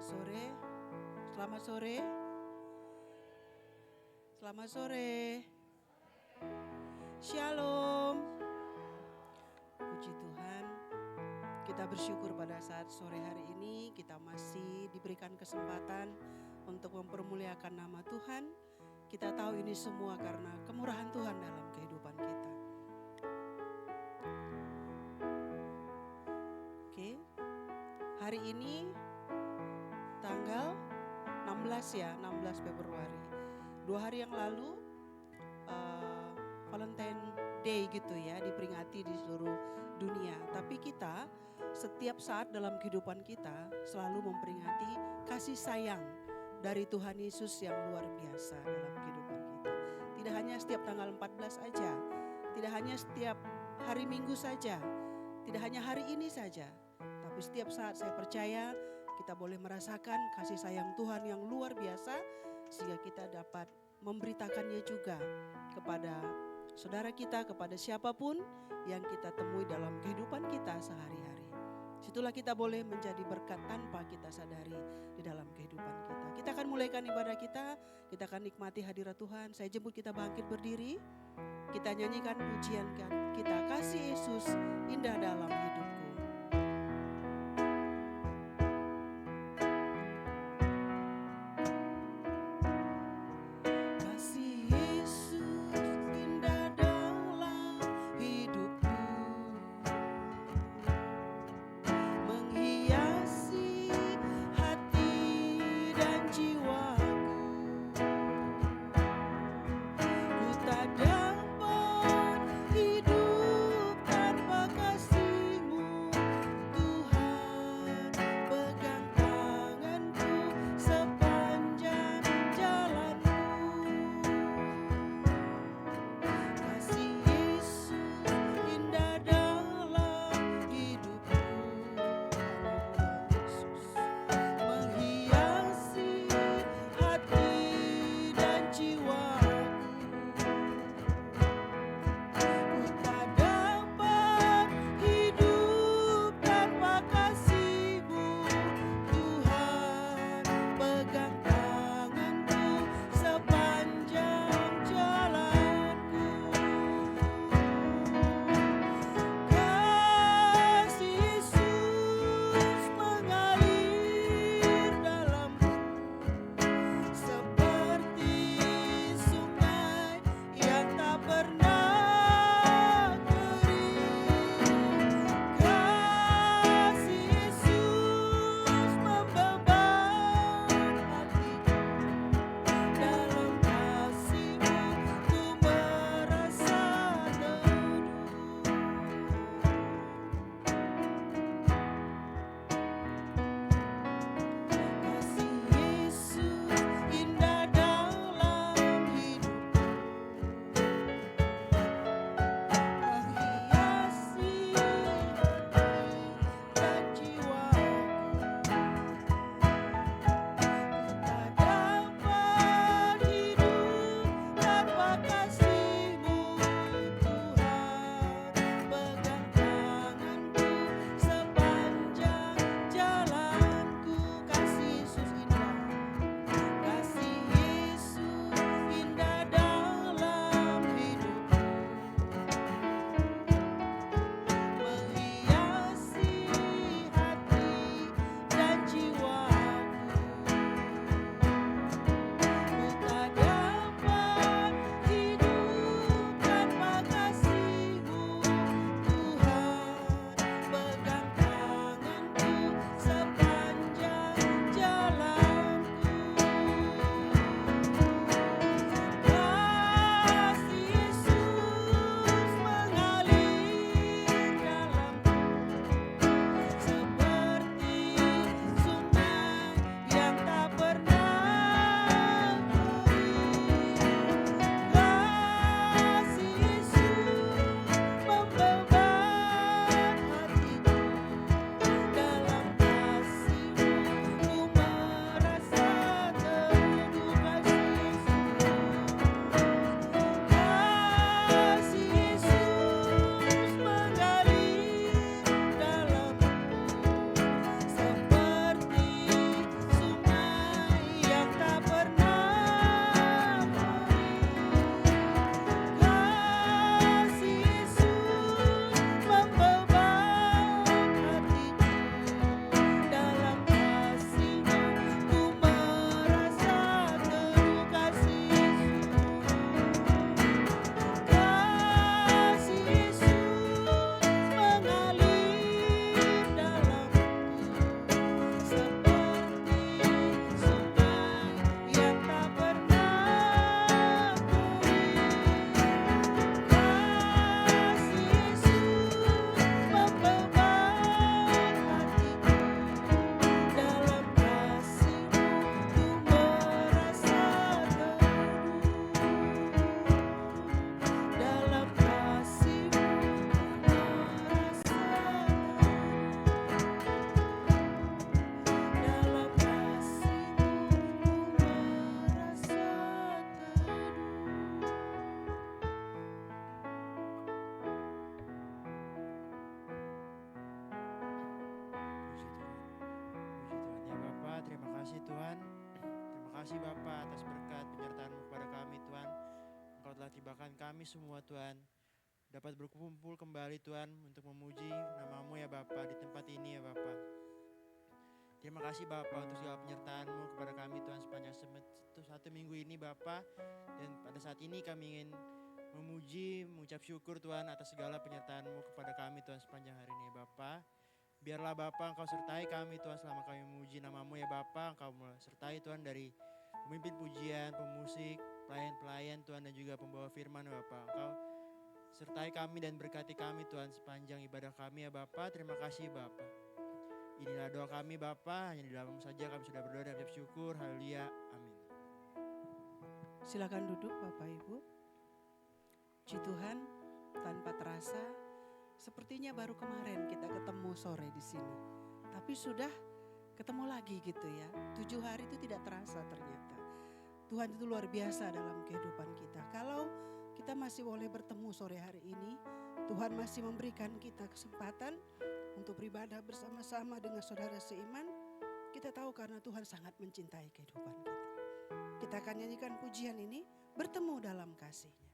Selamat sore, selamat sore, selamat sore. Shalom. Puji Tuhan, kita bersyukur pada saat sore hari ini kita masih diberikan kesempatan untuk mempermuliakan nama Tuhan. Kita tahu ini semua karena kemurahan Tuhan dalam kehidupan kita. Oke, hari ini tanggal 16 Februari. 2 hari yang lalu Valentine Day gitu ya, diperingati di seluruh dunia. Tapi kita setiap saat dalam kehidupan kita selalu memperingati kasih sayang dari Tuhan Yesus yang luar biasa dalam kehidupan kita. Tidak hanya setiap tanggal 14 aja, tidak hanya setiap hari Minggu saja, tidak hanya hari ini saja. Tapi setiap saat saya percaya kita boleh merasakan kasih sayang Tuhan yang luar biasa sehingga kita dapat memberitakannya juga kepada saudara kita, kepada siapapun yang kita temui dalam kehidupan kita sehari-hari. Situlah kita boleh menjadi berkat tanpa kita sadari di dalam kehidupan kita. Kita akan mulaikan ibadah kita akan nikmati hadirat Tuhan. Saya jemput kita bangkit berdiri, kita nyanyikan pujian kita, kasih Yesus indah dalam hidupku. Dapat hidup tanpa kasih-Mu. kasih Tuhan. Terima kasih Bapa atas berkat penyertaan-Mu kepada kami Tuhan. Engkau telah tibakan kami semua Tuhan. Dapat berkumpul kembali Tuhan untuk memuji nama-Mu ya Bapa di tempat ini ya Bapa. Terima kasih Bapa untuk segala penyertaan-Mu kepada kami Tuhan sepanjang satu minggu ini Bapa. Dan pada saat ini kami ingin memuji, mengucap syukur Tuhan atas segala penyertaan-Mu kepada kami Tuhan sepanjang hari ini ya Bapa. Biarlah Bapa Engkau sertai kami Tuhan selama kami memuji nama-Mu ya Bapa. Engkau sertai Tuhan dari pemimpin pujian, pemusik, pelayan-pelayan Tuhan dan juga pembawa firman ya Bapa. Engkau sertai kami dan berkati kami Tuhan sepanjang ibadah kami ya Bapa. Terima kasih Bapa. Inilah doa kami Bapa, hanya di dalam saja kami sudah berdoa dan mengucap syukur. Haleluya. Amin. Silakan duduk Bapak Ibu. Puji Tuhan, tanpa terasa sepertinya baru kemarin kita ketemu sore di sini. Tapi sudah ketemu lagi gitu ya. 7 hari itu tidak terasa ternyata. Tuhan itu luar biasa dalam kehidupan kita. Kalau kita masih boleh bertemu sore hari ini, Tuhan masih memberikan kita kesempatan untuk beribadah bersama-sama dengan saudara seiman. Kita tahu karena Tuhan sangat mencintai kehidupan kita. Kita akan nyanyikan pujian ini, bertemu dalam kasih-Nya.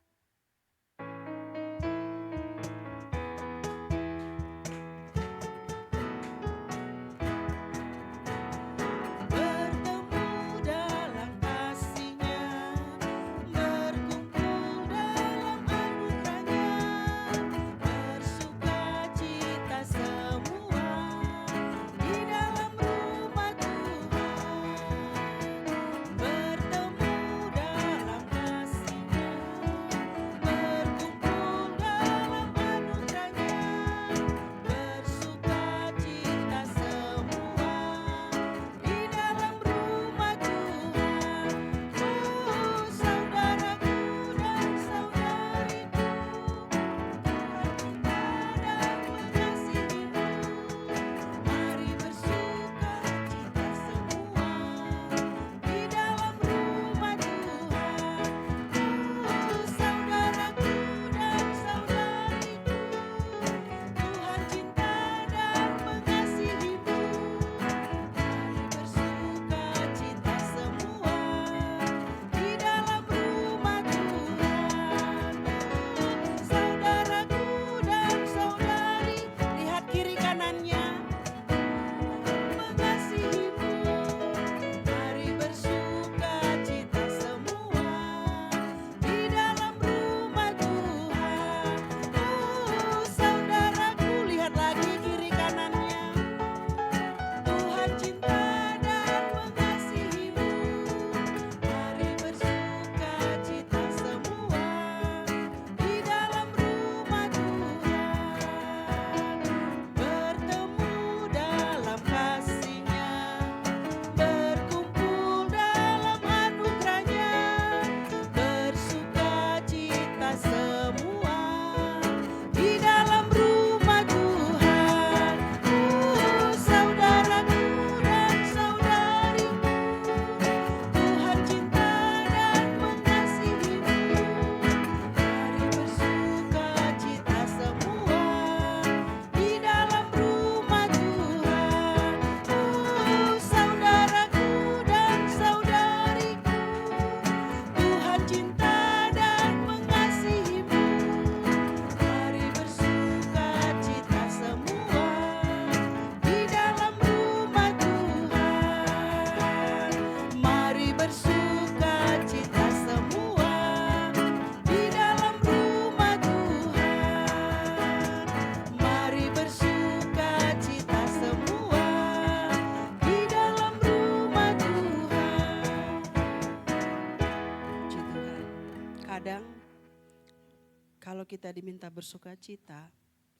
Kalau kita diminta bersuka cita,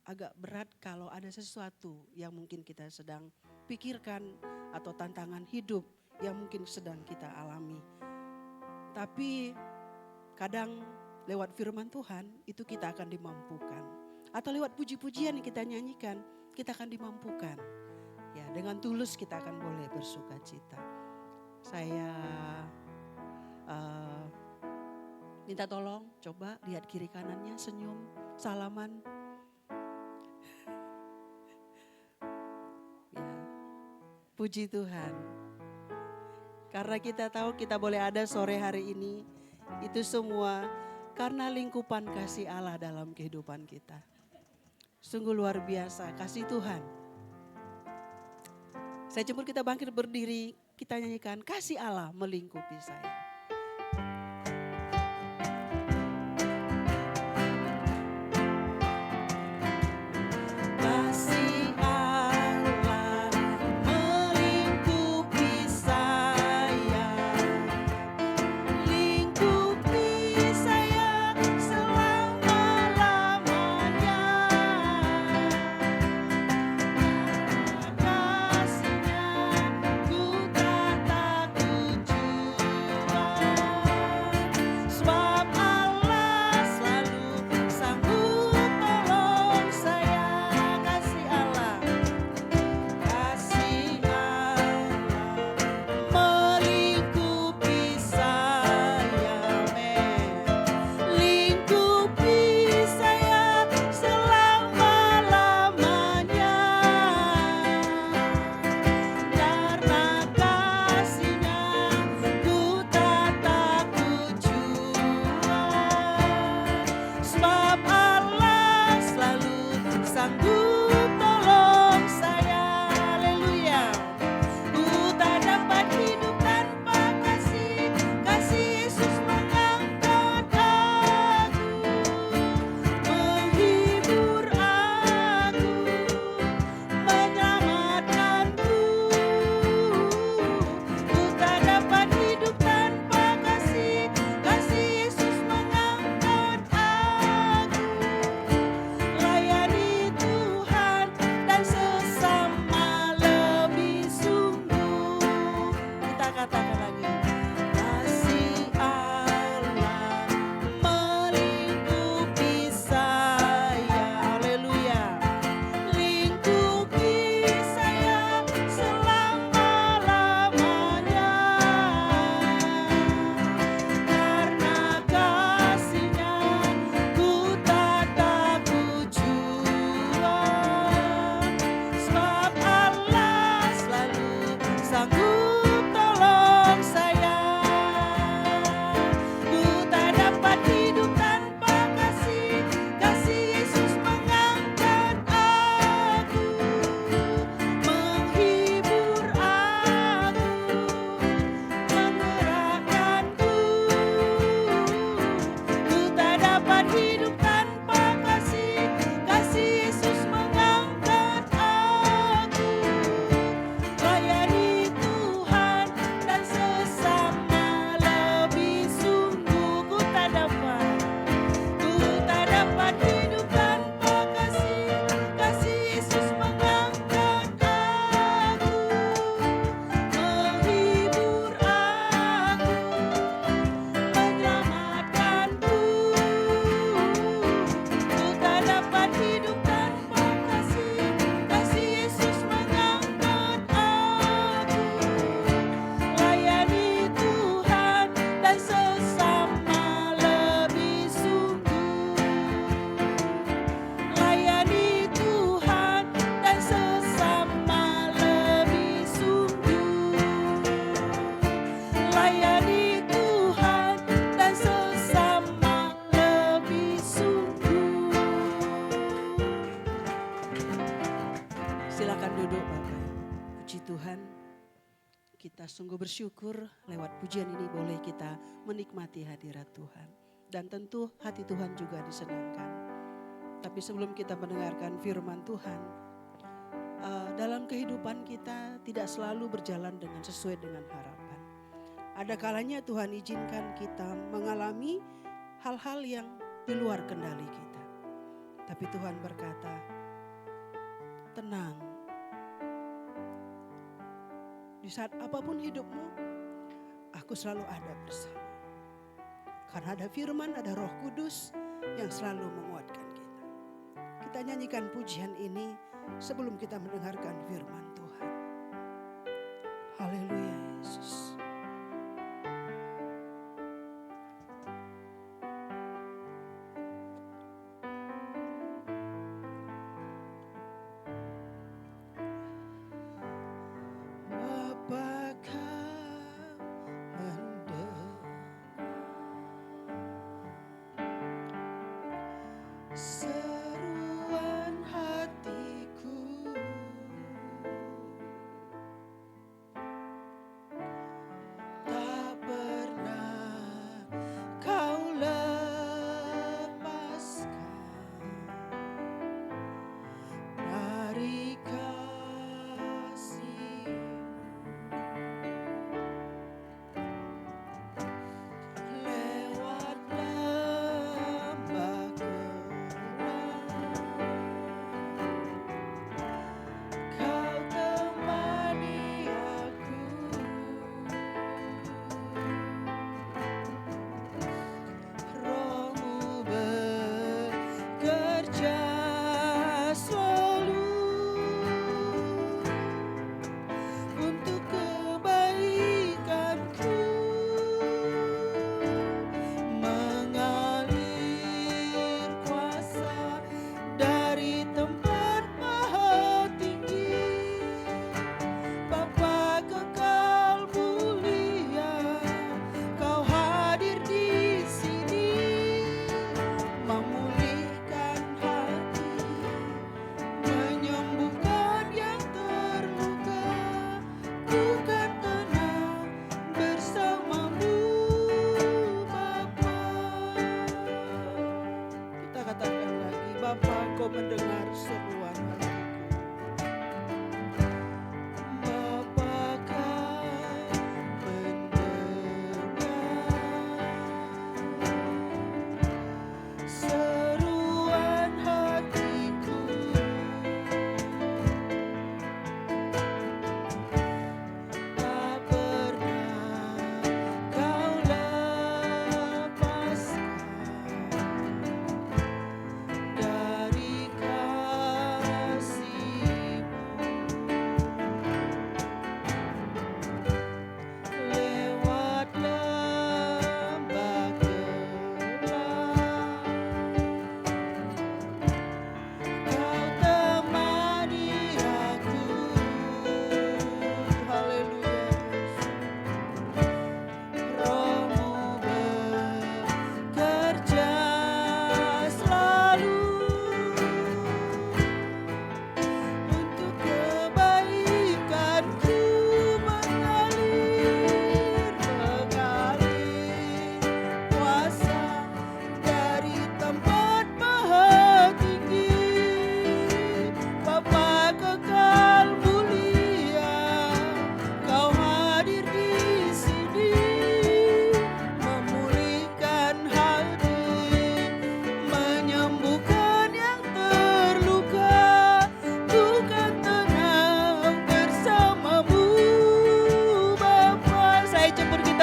agak berat kalau ada sesuatu yang mungkin kita sedang pikirkan atau tantangan hidup yang mungkin sedang kita alami. Tapi kadang lewat firman Tuhan itu kita akan dimampukan. Atau lewat puji-pujian yang kita nyanyikan, kita akan dimampukan. Ya, dengan tulus kita akan boleh bersuka cita. Saya minta tolong, coba lihat kiri kanannya, senyum, salaman. Ya, puji Tuhan. Karena kita tahu kita boleh ada sore hari ini, itu semua karena lingkupan kasih Allah dalam kehidupan kita. Sungguh luar biasa kasih Tuhan. Saya jemput kita bangkit berdiri, kita nyanyikan kasih Allah melingkupi saya. Sungguh bersyukur lewat pujian ini boleh kita menikmati hadirat Tuhan. Dan tentu hati Tuhan juga disenangkan. Tapi sebelum kita mendengarkan firman Tuhan, dalam kehidupan kita tidak selalu berjalan dengan sesuai dengan harapan. Ada kalanya Tuhan izinkan kita mengalami hal-hal yang di luar kendali kita. Tapi Tuhan berkata, tenang. Di saat apapun hidupmu, aku selalu ada bersama. Karena ada firman, ada Roh Kudus yang selalu menguatkan kita. Kita nyanyikan pujian ini sebelum kita mendengarkan firman Tuhan. Haleluya Yesus.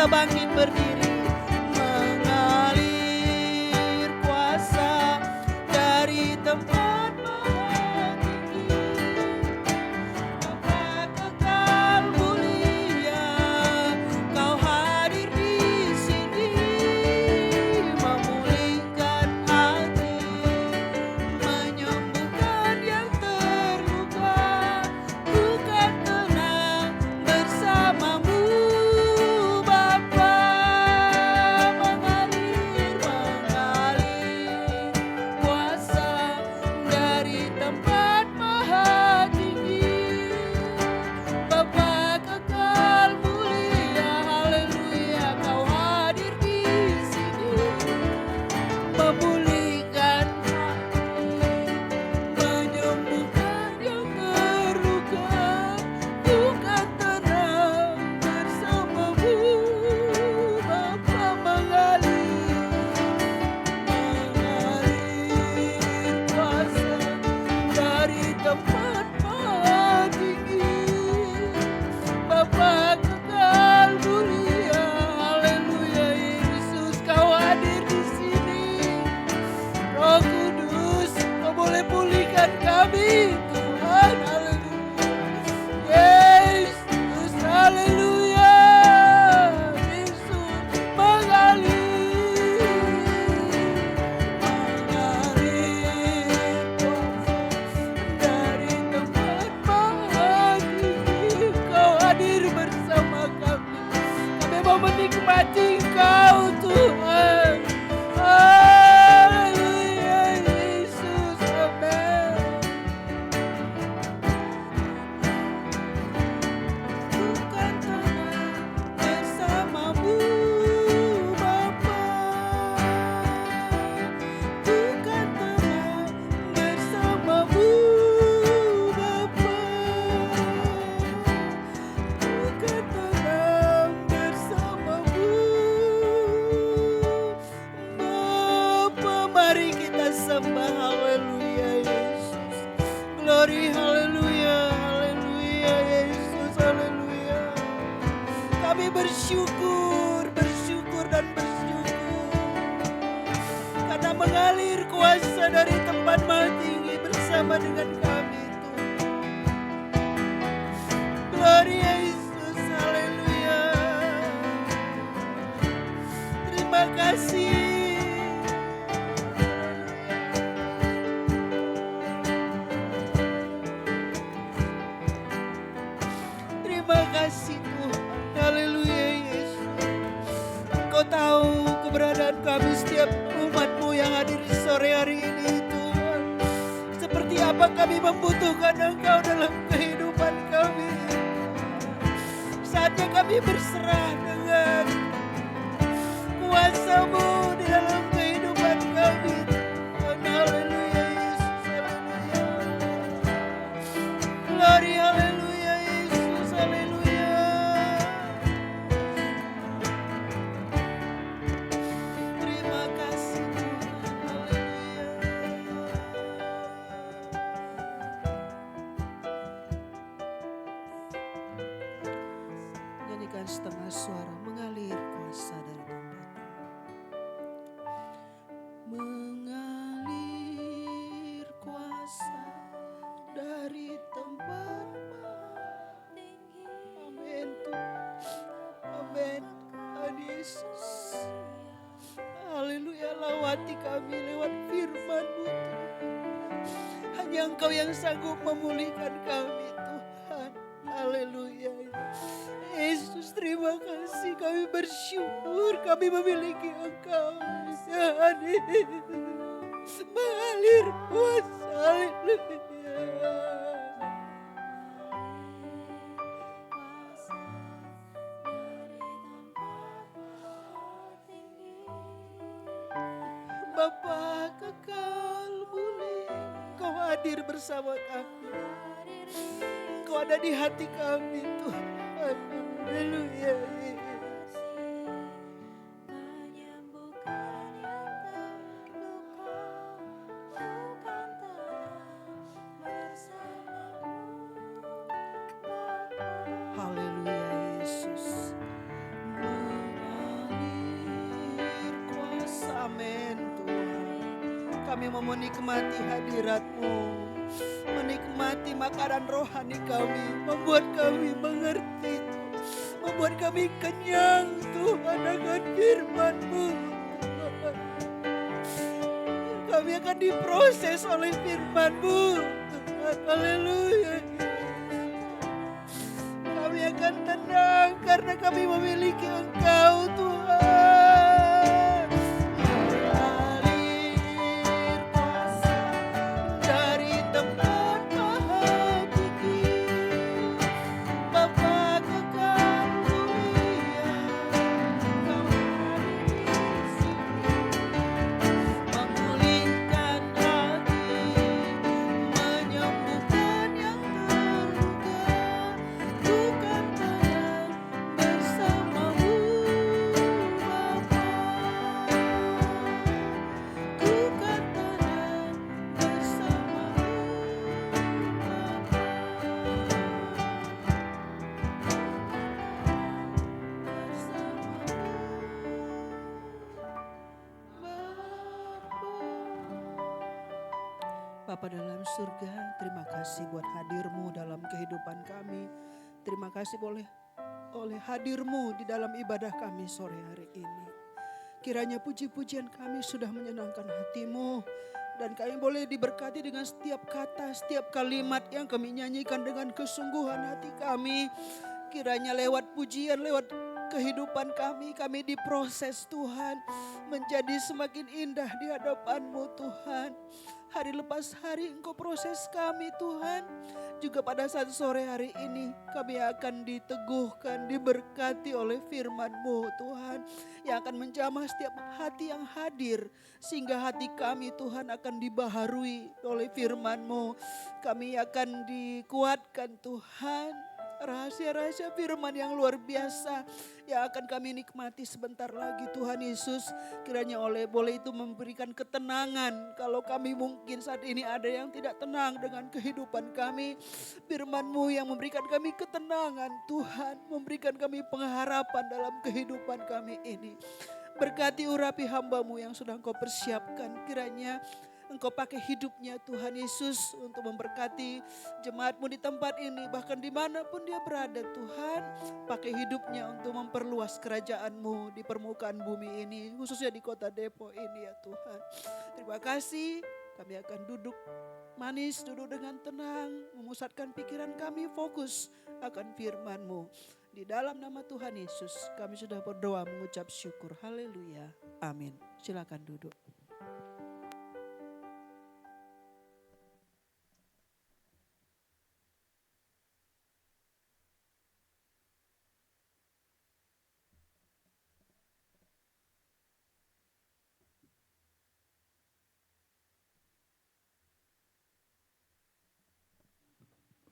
kita bangkit berdiri. Mengalir kuasa dari tempat maha tinggi, Bapa kekal mulia, Kau hadir di sini, memulihkan hati, menyembuhkan yang terluka. Bukan tenang bersamamu, Bapa. Mengalir kuasa dari tempat maha tinggi, Bapa kekal mulia, haleluya, Kau hadir di sini, memulihkan hati, menyembuhkan yang terluka. Bukan tenang bersamamu, Bapa. Mengalir kuasa dari tempat maha tinggi, Bapa kekal mulia, haleluya, Yesus, Kau hadir di sini. Roh Kudus, Kau boleh pulihkan kami, Tuhan, haleluya. Yesus, haleluya. Yesus, mengalir kuasa dari tempat maha tinggi. Kau hadir bersama kami. Kami mau menikmati Engkau, Tuhan. Haleluya, Yesus, amin. Bukan tenang bersamamu, Bapa. Bukan tenang bersamamu, Bapa. Bukan tenang bersamamu, Bapa. Mari kita sembah, haleluya, Yesus. Glory, haleluya, haleluya, Yesus, haleluya. Kami bersyukur, bersyukur dan bersyukur, karena mengalir kuasa dari tempat maha tinggi bersama dengan kami, Tuhan. Glory, Yesus, haleluya. Terima kasih. Terima kasih, Tuhan. Haleluya, Yesus. Engkau tahu keberadaan kami, setiap umat-Mu yang hadir di sore hari ini, Tuhan. Seperti apa kami membutuhkan Engkau dalam kehidupan kami. Saatnya kami berserah dengan kuasa-Mu di dalam kehidupan kami, Tuhan. Haleluya, Yesus, haleluya. Glory, haleluya, Yesus, haleluya. Terima kasih, Tuhan, haleluya. Nyanyikan setengah suara, mengalir kuasa dari tempat. Mengalir kuasa dari tempat maha tinggi. Amin, Tuhan. Amin, Tuhan Yesus. Haleluya, lawati kami lewat firman-Mu, Tuhan. Hanya Engkau yang sanggup memulihkan kami, Tuhan. Haleluya. Yesus, terima kasih, kami bersyukur kami memiliki Engkau. Mengalir kuasa, haleluya. Bapa kekal mulia, Kau hadir bersama kami. Kau ada di hati kami, Tuhan. Haleluya. Haleluya, Yesus. Kami mau menikmati hadirat-Mu, menikmati makanan rohani kami, membuat kami mengerti, membuat kami kenyang Tuhan akan firman-Mu. Kami akan diproses oleh firman-Mu Tuhan, haleluya. Kami akan tenang karena kami memiliki Engkau Tuhan. Mengalir kuasa dari tempat Maha Tinggi, Bapa kekal mulia, Kau hadir di sini, memulihkan hati, menyembuhkan yang terluka. Ku kan tenang bersama-Mu Bapa, ku kan tenang bersama-Mu Bapa dalam surga, terima kasih buat hadir-Mu dalam kehidupan kami. Terima kasih oleh hadir-Mu di dalam ibadah kami sore hari ini. Kiranya puji-pujian kami sudah menyenangkan hati-Mu, dan kami boleh diberkati dengan setiap kata, setiap kalimat yang kami nyanyikan dengan kesungguhan hati kami. Kiranya lewat pujian, lewat kehidupan kami diproses Tuhan, menjadi semakin indah di hadapan-Mu Tuhan. Hari lepas hari Engkau proses kami Tuhan. Juga pada saat sore hari ini kami akan diteguhkan, diberkati oleh firman-Mu Tuhan, yang akan menjamah setiap hati yang hadir, sehingga hati kami Tuhan akan dibaharui oleh firman-Mu. Kami akan dikuatkan Tuhan. Rahasia-rahasia firman yang luar biasa yang akan kami nikmati sebentar lagi Tuhan Yesus. Kiranya boleh itu memberikan ketenangan. Kalau kami mungkin saat ini ada yang tidak tenang dengan kehidupan kami, firman-Mu yang memberikan kami ketenangan Tuhan, memberikan kami pengharapan dalam kehidupan kami ini. Berkati urapi hamba-Mu yang sudah Engkau persiapkan. Kiranya Engkau pakai hidupnya Tuhan Yesus untuk memberkati jemaat-Mu di tempat ini. Bahkan dimanapun dia berada Tuhan, pakai hidupnya untuk memperluas kerajaan-Mu di permukaan bumi ini. Khususnya di kota Depok ini ya Tuhan. Terima kasih, kami akan duduk manis, duduk dengan tenang, memusatkan pikiran kami fokus akan firman-Mu. Di dalam nama Tuhan Yesus kami sudah berdoa mengucap syukur. Haleluya. Amin. Silakan duduk.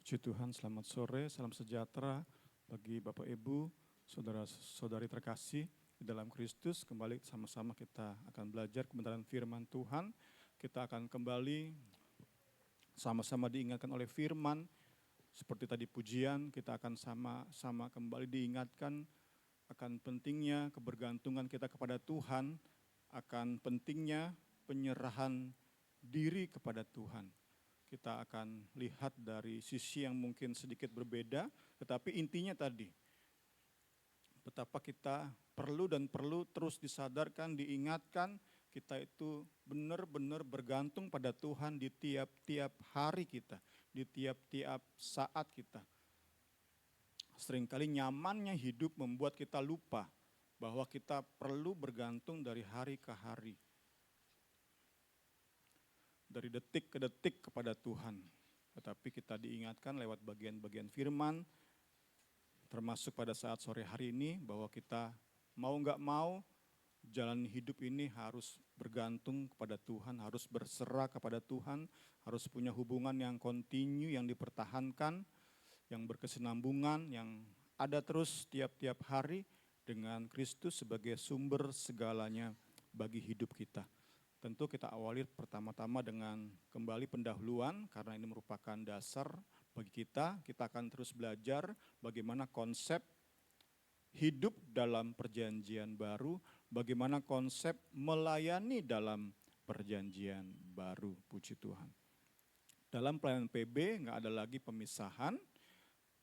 Puji Tuhan, selamat sore, salam sejahtera bagi Bapak Ibu, saudara-saudari terkasih di dalam Kristus. Kembali sama-sama kita akan belajar kebenaran firman Tuhan. Kita akan kembali sama-sama diingatkan oleh firman. Seperti tadi pujian, kita akan sama-sama kembali diingatkan akan pentingnya kebergantungan kita kepada Tuhan, akan pentingnya penyerahan diri kepada Tuhan. Kita akan lihat dari sisi yang mungkin sedikit berbeda, tetapi intinya tadi, betapa kita perlu terus disadarkan, diingatkan, kita itu benar-benar bergantung pada Tuhan di tiap-tiap hari kita, di tiap-tiap saat kita. Seringkali nyamannya hidup membuat kita lupa bahwa kita perlu bergantung dari hari ke hari. Dari detik ke detik kepada Tuhan. Tetapi kita diingatkan lewat bagian-bagian firman, termasuk pada saat sore hari ini, bahwa kita mau gak mau, jalan hidup ini harus bergantung kepada Tuhan, harus berserah kepada Tuhan, harus punya hubungan yang kontinu, yang dipertahankan, yang berkesinambungan, yang ada terus tiap-tiap hari dengan Kristus sebagai sumber segalanya bagi hidup kita. Tentu kita awali pertama-tama dengan kembali pendahuluan, karena ini merupakan dasar bagi kita. Kita akan terus belajar bagaimana konsep hidup dalam perjanjian baru, bagaimana konsep melayani dalam perjanjian baru, puji Tuhan. Dalam pelayanan PB nggak ada lagi pemisahan,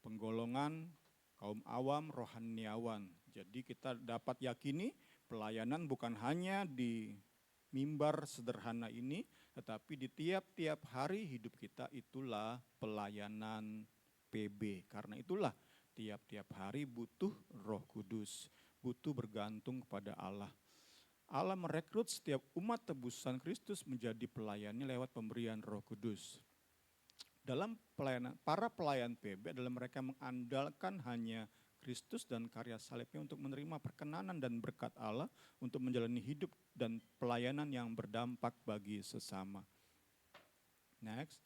penggolongan kaum awam, rohaniawan. Jadi kita dapat yakini pelayanan bukan hanya di mimbar sederhana ini, tetapi di tiap-tiap hari hidup kita itulah pelayanan PB. Karena itulah tiap-tiap hari butuh Roh Kudus, butuh bergantung kepada Allah. Allah merekrut setiap umat tebusan Kristus menjadi pelayannya lewat pemberian Roh Kudus. Dalam pelayanan, para pelayan PB adalah mereka mengandalkan hanya Kristus dan karya salibnya untuk menerima perkenanan dan berkat Allah untuk menjalani hidup dan pelayanan yang berdampak bagi sesama. Next,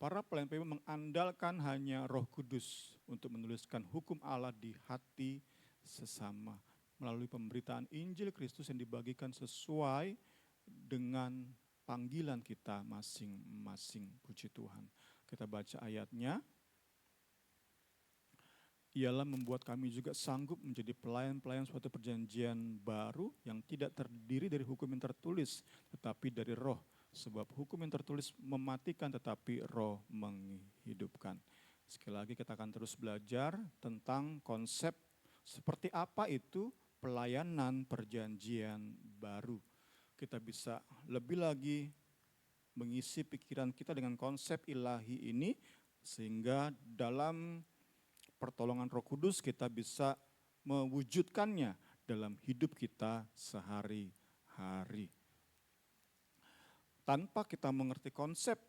para pelayan PB mengandalkan hanya Roh Kudus untuk menuliskan hukum Allah di hati sesama melalui pemberitaan Injil Kristus yang dibagikan sesuai dengan panggilan kita masing-masing. Puji Tuhan. Kita baca ayatnya. Ialah membuat kami juga sanggup menjadi pelayan-pelayan suatu perjanjian baru yang tidak terdiri dari hukum yang tertulis, tetapi dari Roh. Sebab hukum yang tertulis mematikan, tetapi Roh menghidupkan. Sekali lagi kita akan terus belajar tentang konsep seperti apa itu pelayanan perjanjian baru. Kita bisa lebih lagi mengisi pikiran kita dengan konsep ilahi ini, sehingga dalam pertolongan Roh Kudus kita bisa mewujudkannya dalam hidup kita sehari-hari. Tanpa kita mengerti konsep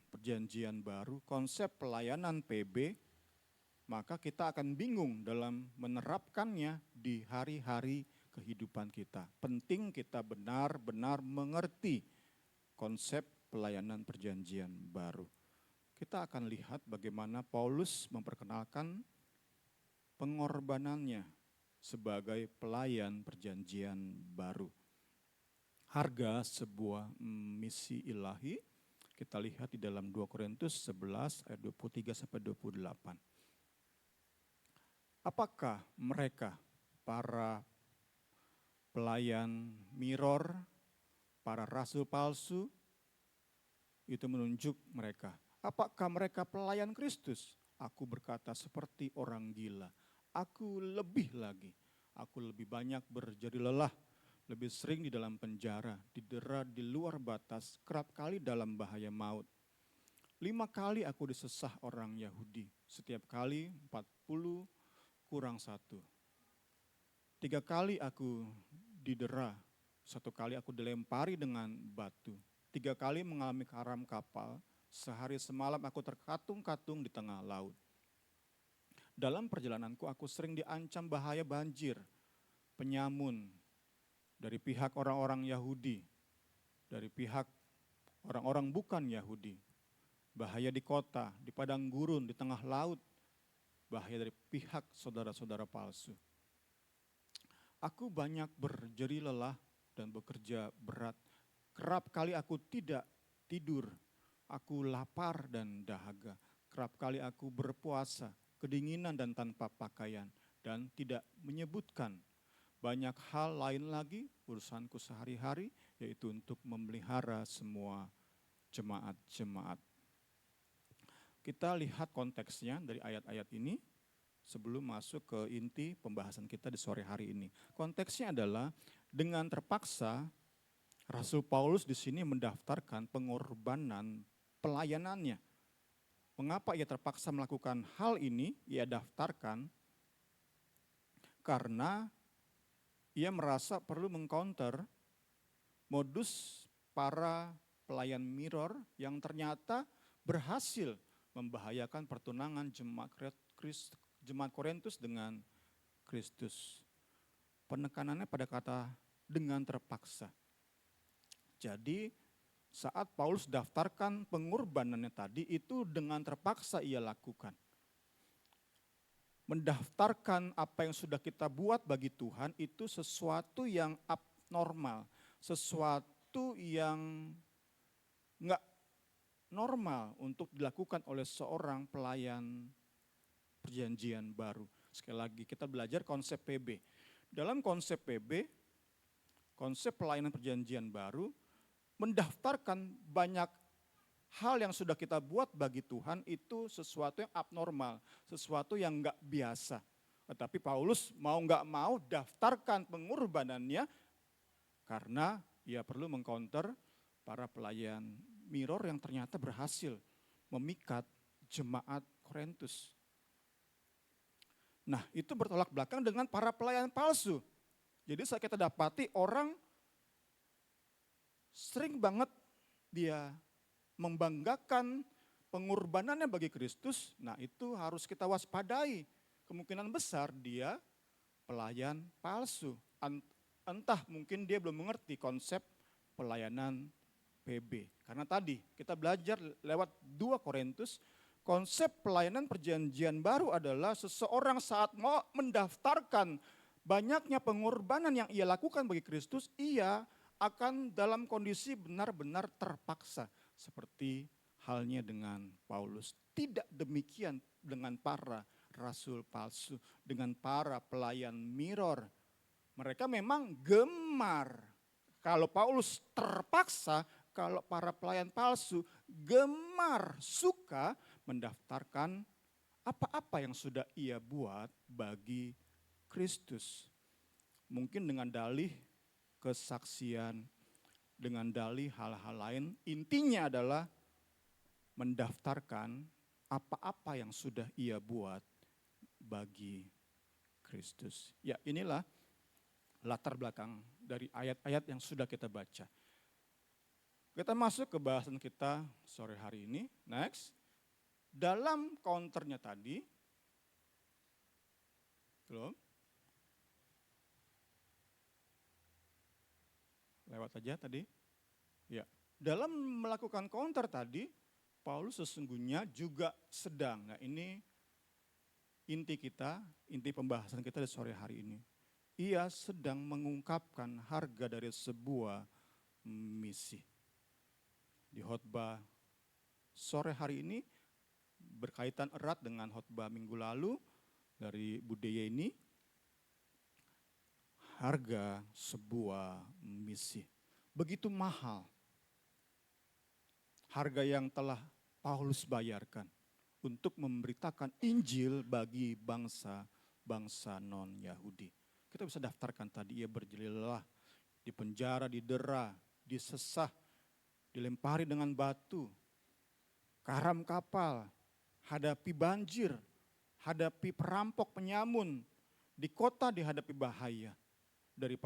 perjanjian baru, konsep pelayanan PB, maka kita akan bingung dalam menerapkannya di hari-hari kehidupan kita. Penting kita benar-benar mengerti konsep pelayanan perjanjian baru. Kita akan lihat bagaimana Paulus memperkenalkan pengorbanannya sebagai pelayan perjanjian baru. Harga sebuah misi ilahi kita lihat di dalam 2 Korintus 11 ayat 23-28. Apakah mereka, para pelayan mirror, para rasul palsu, itu menunjuk mereka. Apakah mereka pelayan Kristus? Aku berkata seperti orang gila. Aku lebih lagi, aku lebih banyak berjeri lelah, lebih sering di dalam penjara, didera di luar batas, kerap kali dalam bahaya maut. 5 kali aku disesah orang Yahudi, setiap kali 40 kurang 1. 3 kali aku didera, 1 kali aku dilempari dengan batu. 3 kali mengalami karam kapal, sehari semalam aku terkatung-katung di tengah laut. Dalam perjalananku aku sering diancam bahaya banjir, penyamun, dari pihak orang-orang Yahudi, dari pihak orang-orang bukan Yahudi, bahaya di kota, di padang gurun, di tengah laut, bahaya dari pihak saudara-saudara palsu. Aku banyak berjeri lelah dan bekerja berat. Kerap kali aku tidak tidur, aku lapar dan dahaga. Kerap kali aku berpuasa, kedinginan dan tanpa pakaian, dan tidak menyebutkan banyak hal lain lagi urusanku sehari-hari, yaitu untuk memelihara semua jemaat-jemaat. Kita lihat konteksnya dari ayat-ayat ini sebelum masuk ke inti pembahasan kita di sore hari ini. Konteksnya adalah dengan terpaksa Rasul Paulus di sini mendaftarkan pengorbanan pelayanannya. Mengapa ia terpaksa melakukan hal ini? Ia daftarkan karena ia merasa perlu mengcounter modus para pelayan mirror yang ternyata berhasil membahayakan pertunangan jemaat Korintus dengan Kristus. Penekanannya pada kata dengan terpaksa. Jadi saat Paulus daftarkan pengorbanannya tadi itu dengan terpaksa ia lakukan. Mendaftarkan apa yang sudah kita buat bagi Tuhan itu sesuatu yang abnormal, sesuatu yang enggak normal untuk dilakukan oleh seorang pelayan perjanjian baru. Sekali lagi kita belajar konsep PB. Dalam konsep PB, konsep pelayanan perjanjian baru, mendaftarkan banyak hal yang sudah kita buat bagi Tuhan itu sesuatu yang abnormal, sesuatu yang enggak biasa. Tetapi Paulus mau enggak mau daftarkan pengorbanannya karena ia perlu mengcounter para pelayan mirror yang ternyata berhasil memikat jemaat Korintus. Nah, itu bertolak belakang dengan para pelayan palsu. Jadi saat kita dapati orang sering banget dia membanggakan pengorbanannya bagi Kristus, nah itu harus kita waspadai. Kemungkinan besar dia pelayan palsu. Entah mungkin dia belum mengerti konsep pelayanan PB. Karena tadi kita belajar lewat 2 Korintus, konsep pelayanan perjanjian baru adalah seseorang saat mau mendaftarkan banyaknya pengorbanan yang ia lakukan bagi Kristus, ia akan dalam kondisi benar-benar terpaksa. Seperti halnya dengan Paulus. Tidak demikian dengan para rasul palsu, dengan para pelayan mirror. Mereka memang gemar. Kalau Paulus terpaksa, kalau para pelayan palsu gemar, suka mendaftarkan apa-apa yang sudah ia buat bagi Kristus. Mungkin dengan dalih kesaksian, dengan dalih hal-hal lain, intinya adalah mendaftarkan apa-apa yang sudah ia buat bagi Kristus. Ya, inilah latar belakang dari ayat-ayat yang sudah kita baca. Kita masuk ke bahasan kita sore hari ini. Next. Dalam counternya tadi, belum? Lewat aja tadi. Ya. Dalam melakukan counter tadi, Paulus sesungguhnya juga sedang. Nah, ini inti kita, inti pembahasan kita di sore hari ini. Ia sedang mengungkapkan harga dari sebuah misi. Di khotbah sore hari ini berkaitan erat dengan khotbah minggu lalu dari Budaya ini. Harga sebuah misi. Begitu mahal. Harga yang telah Paulus bayarkan untuk memberitakan Injil bagi bangsa non-Yahudi. Kita bisa daftarkan tadi, ia berjelilah, dipenjara, didera, disesah, dilempari dengan batu, karam kapal, hadapi banjir, hadapi perampok penyamun, di kota dihadapi bahaya dari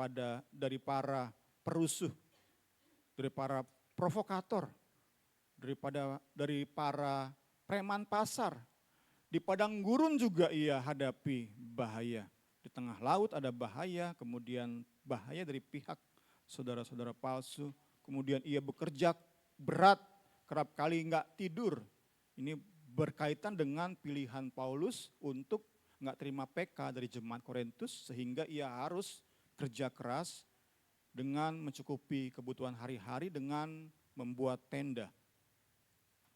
para perusuh, dari para provokator, dari para preman pasar. Di padang gurun juga ia hadapi bahaya. Di tengah laut ada bahaya, kemudian bahaya dari pihak saudara-saudara palsu. Kemudian ia bekerja berat, kerap kali enggak tidur. Ini berkaitan dengan pilihan Paulus untuk enggak terima PK dari jemaat Korintus, sehingga ia harus kerja keras dengan mencukupi kebutuhan hari-hari dengan membuat tenda.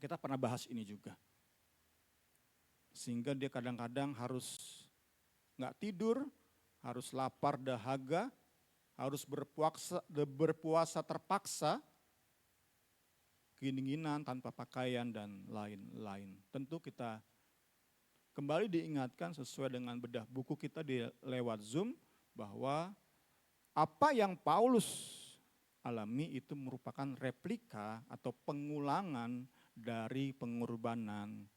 Kita pernah bahas ini juga. Sehingga dia kadang-kadang harus enggak tidur, harus lapar dahaga, harus berpuasa terpaksa, kedinginan, tanpa pakaian, dan lain-lain. Tentu kita kembali diingatkan sesuai dengan bedah buku kita lewat Zoom, bahwa apa yang Paulus alami itu merupakan replika atau pengulangan dari pengorbanan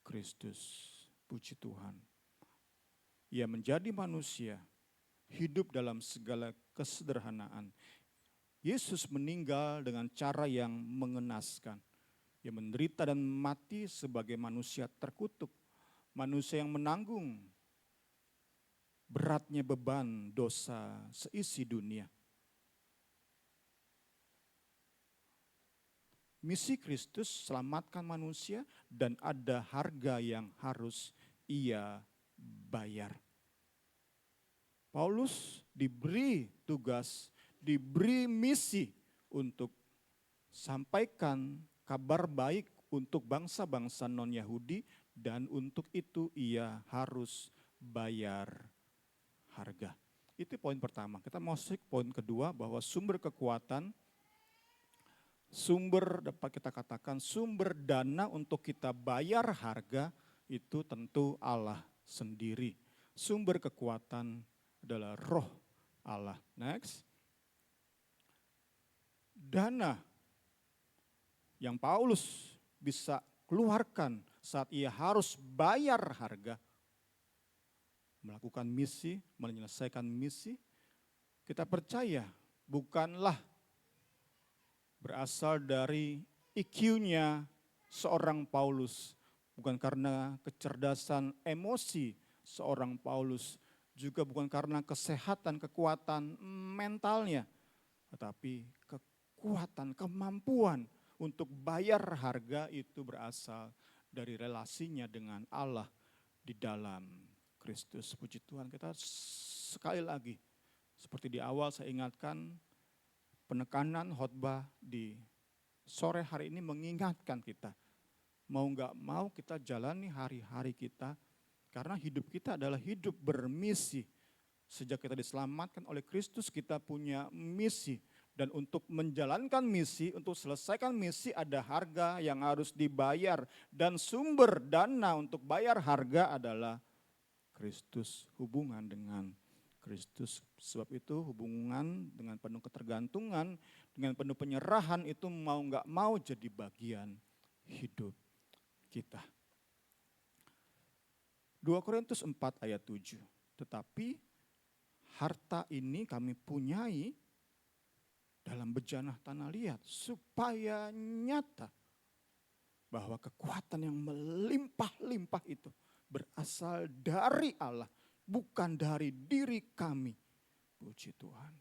Kristus. Puji Tuhan. Ia menjadi manusia, hidup dalam segala kesederhanaan. Yesus meninggal dengan cara yang mengenaskan. Ia menderita dan mati sebagai manusia terkutuk. Manusia yang menanggung beratnya beban dosa seisi dunia. Misi Kristus selamatkan manusia dan ada harga yang harus ia bayar. Paulus diberi tugas, diberi misi untuk sampaikan kabar baik untuk bangsa-bangsa non-Yahudi, dan untuk itu ia harus bayar harga. Itu poin pertama. Kita masuk poin kedua, bahwa sumber kekuatan Sumber, dapat kita katakan sumber dana untuk kita bayar harga itu tentu Allah sendiri. Sumber kekuatan adalah roh Allah. Next. Dana yang Paulus bisa keluarkan saat ia harus bayar harga, melakukan misi, menyelesaikan misi, kita percaya bukanlah berasal dari IQ-nya seorang Paulus, bukan karena kecerdasan emosi seorang Paulus, juga bukan karena kesehatan, kekuatan mentalnya, tetapi kekuatan, kemampuan untuk bayar harga itu berasal dari relasinya dengan Allah di dalam Kristus. Puji Tuhan, kita sekali lagi, seperti di awal saya ingatkan, penekanan khotbah di sore hari ini mengingatkan kita, mau gak mau kita jalani hari-hari kita, karena hidup kita adalah hidup bermisi. Sejak kita diselamatkan oleh Kristus, kita punya misi. Dan untuk menjalankan misi, untuk selesaikan misi ada harga yang harus dibayar. Dan sumber dana untuk bayar harga adalah Kristus, hubungan dengan Kristus. Sebab itu hubungan dengan penuh ketergantungan, dengan penuh penyerahan itu mau gak mau jadi bagian hidup kita. 2 Korintus 4 ayat 7. Tetapi harta ini kami punyai dalam bejana tanah liat, supaya nyata bahwa kekuatan yang melimpah-limpah itu berasal dari Allah, bukan dari diri kami. Puji Tuhan.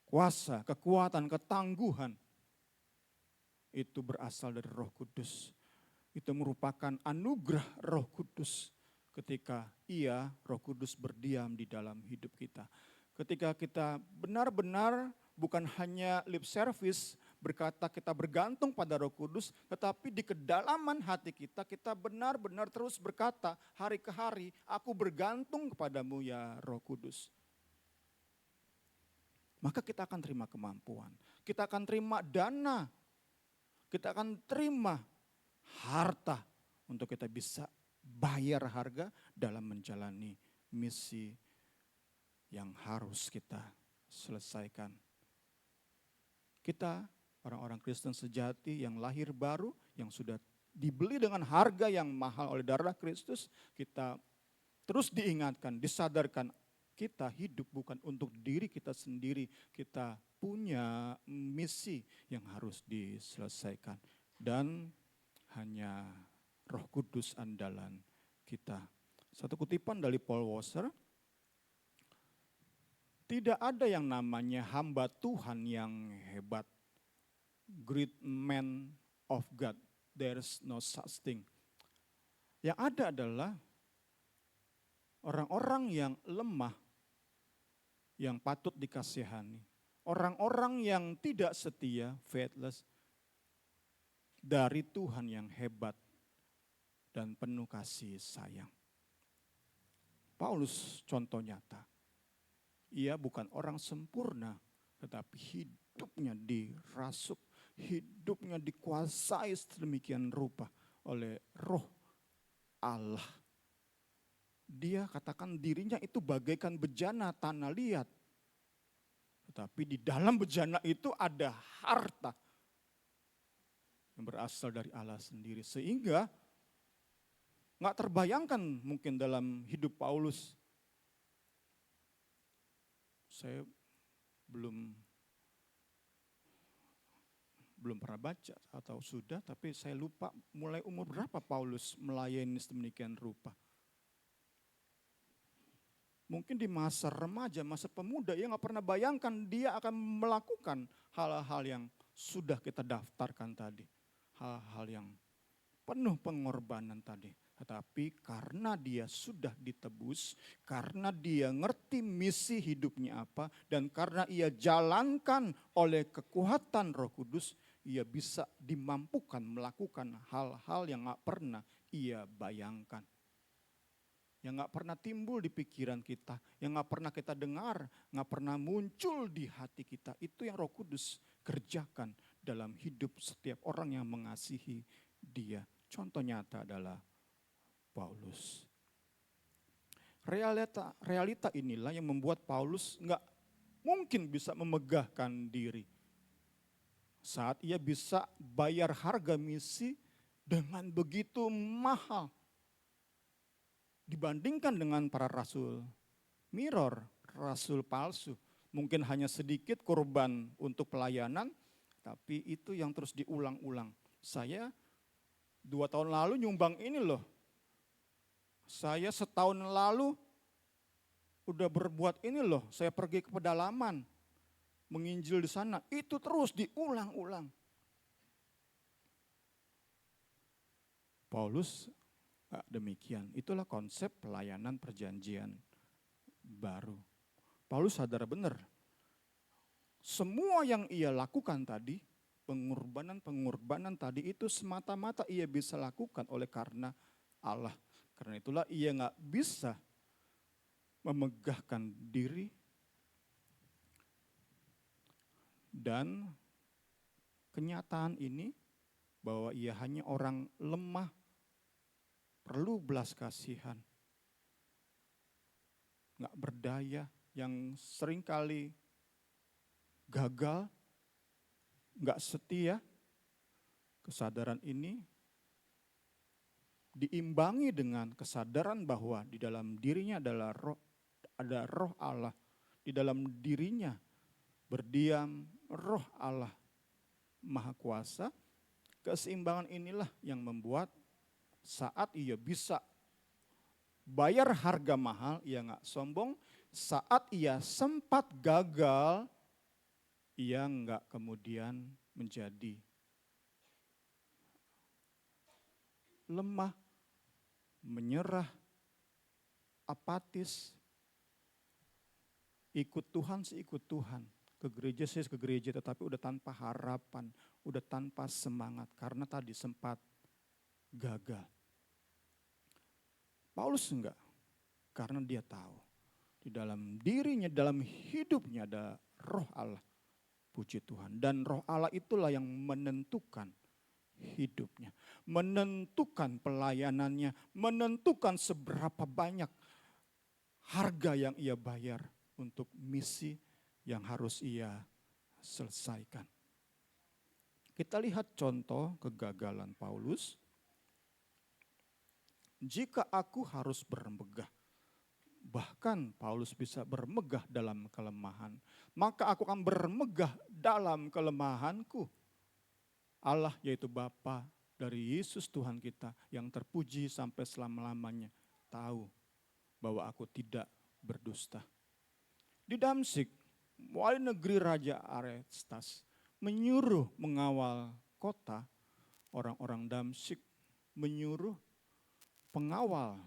Kuasa, kekuatan, ketangguhan itu berasal dari Roh Kudus. Itu merupakan anugerah Roh Kudus ketika Roh Kudus berdiam di dalam hidup kita. Ketika kita benar-benar bukan hanya lip service, berkata kita bergantung pada Roh Kudus, tetapi di kedalaman hati kita, kita benar-benar terus berkata hari ke hari, aku bergantung kepadamu ya Roh Kudus. Maka kita akan terima kemampuan, kita akan terima dana, kita akan terima harta untuk kita bisa bayar harga dalam menjalani misi yang harus kita selesaikan. Kita orang-orang Kristen sejati yang lahir baru, yang sudah dibeli dengan harga yang mahal oleh darah Kristus, kita terus diingatkan, disadarkan, kita hidup bukan untuk diri kita sendiri, kita punya misi yang harus diselesaikan. Dan hanya Roh Kudus andalan kita. Satu kutipan dari Paul Washer, tidak ada yang namanya hamba Tuhan yang hebat. Great man of God, there's no such thing. Yang ada adalah orang-orang yang lemah, yang patut dikasihani. Orang-orang yang tidak setia, faithless, dari Tuhan yang hebat dan penuh kasih sayang. Paulus contoh nyata. Ia bukan orang sempurna, tetapi hidupnya dirasuk, hidupnya dikuasai sedemikian rupa oleh Roh Allah. Dia katakan dirinya itu bagaikan bejana tanah liat. Tetapi di dalam bejana itu ada harta yang berasal dari Allah sendiri. Sehingga gak terbayangkan mungkin dalam hidup Paulus. Saya belum pernah baca atau sudah, tapi saya lupa mulai umur berapa Paulus melayani sedemikian rupa. Mungkin di masa remaja, masa pemuda, ia gak pernah bayangkan dia akan melakukan hal-hal yang sudah kita daftarkan tadi. Hal-hal yang penuh pengorbanan tadi. Tetapi karena dia sudah ditebus, karena dia ngerti misi hidupnya apa, dan karena ia jalankan oleh kekuatan Roh Kudus, ia bisa dimampukan melakukan hal-hal yang gak pernah ia bayangkan. Yang gak pernah timbul di pikiran kita, yang gak pernah kita dengar, gak pernah muncul di hati kita. Itu yang Roh Kudus kerjakan dalam hidup setiap orang yang mengasihi dia. Contoh nyata adalah Paulus. Realita inilah yang membuat Paulus nggak mungkin bisa memegahkan diri. Saat ia bisa bayar harga misi dengan begitu mahal. Dibandingkan dengan para rasul mirror, rasul palsu. Mungkin hanya sedikit korban untuk pelayanan, tapi itu yang terus diulang-ulang. Saya 2 tahun lalu nyumbang ini loh. Saya setahun lalu udah berbuat ini loh. Saya pergi ke pedalaman, menginjil di sana. Itu terus diulang-ulang. Paulus demikian. Itulah konsep pelayanan perjanjian baru. Paulus sadar benar. Semua yang ia lakukan tadi, pengorbanan tadi itu semata-mata ia bisa lakukan oleh karena Allah. Karena itulah ia nggak bisa memegahkan diri dan kenyataan ini bahwa ia hanya orang lemah, perlu belas kasihan, nggak berdaya, yang seringkali gagal, nggak setia. Kesadaran ini diimbangi dengan kesadaran bahwa di dalam dirinya adalah ada roh Allah. Di dalam dirinya berdiam roh Allah Maha Kuasa. Keseimbangan inilah yang membuat saat ia bisa bayar harga mahal, ia nggak sombong. Saat ia sempat gagal, ia nggak kemudian menjadi lemah, menyerah, apatis, ikut Tuhan sih ikut Tuhan, ke gereja sih ke gereja, tetapi udah tanpa harapan, udah tanpa semangat karena tadi sempat gagal. Paulus enggak, karena dia tahu di dalam dirinya, dalam hidupnya ada roh Allah. Puji Tuhan. Dan roh Allah itulah yang menentukan hidupnya. Menentukan pelayanannya. Menentukan seberapa banyak harga yang ia bayar untuk misi yang harus ia selesaikan. Kita lihat contoh kegagalan Paulus. Jika aku harus bermegah, bahkan Paulus bisa bermegah dalam kelemahan, maka aku akan bermegah dalam kelemahanku. Allah yaitu Bapa dari Yesus Tuhan kita yang terpuji sampai selama-lamanya tahu bahwa aku tidak berdusta. Di Damsyik, wali negeri Raja Arestas menyuruh mengawal kota. Orang-orang Damsyik menyuruh pengawal.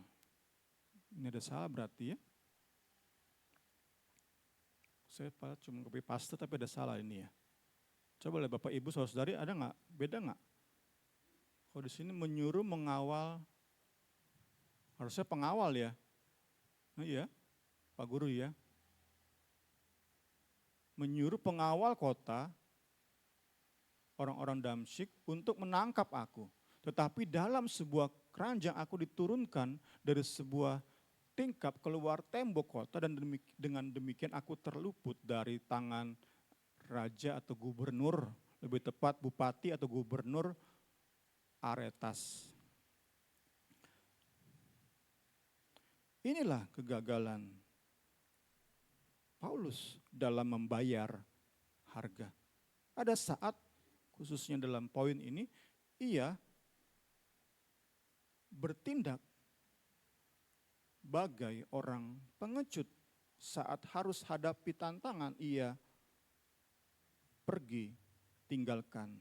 Ini ada salah berarti ya. Saya cuma copy paste tapi ada salah ini ya. Coba lihat Bapak Ibu saudara-saudari, ada nggak? Beda nggak? Kalau di sini menyuruh mengawal, harusnya pengawal ya. Nah, iya, Pak Guru ya. Menyuruh pengawal kota, orang-orang Damsyik untuk menangkap aku. Tetapi dalam sebuah keranjang aku diturunkan dari sebuah tingkap keluar tembok kota, dan dengan demikian aku terluput dari tangan raja atau gubernur, lebih tepat bupati atau gubernur Aretas. Inilah kegagalan Paulus dalam membayar harga. Ada saat, khususnya dalam poin ini, ia bertindak bagai orang pengecut. Saat harus hadapi tantangan, ia pergi tinggalkan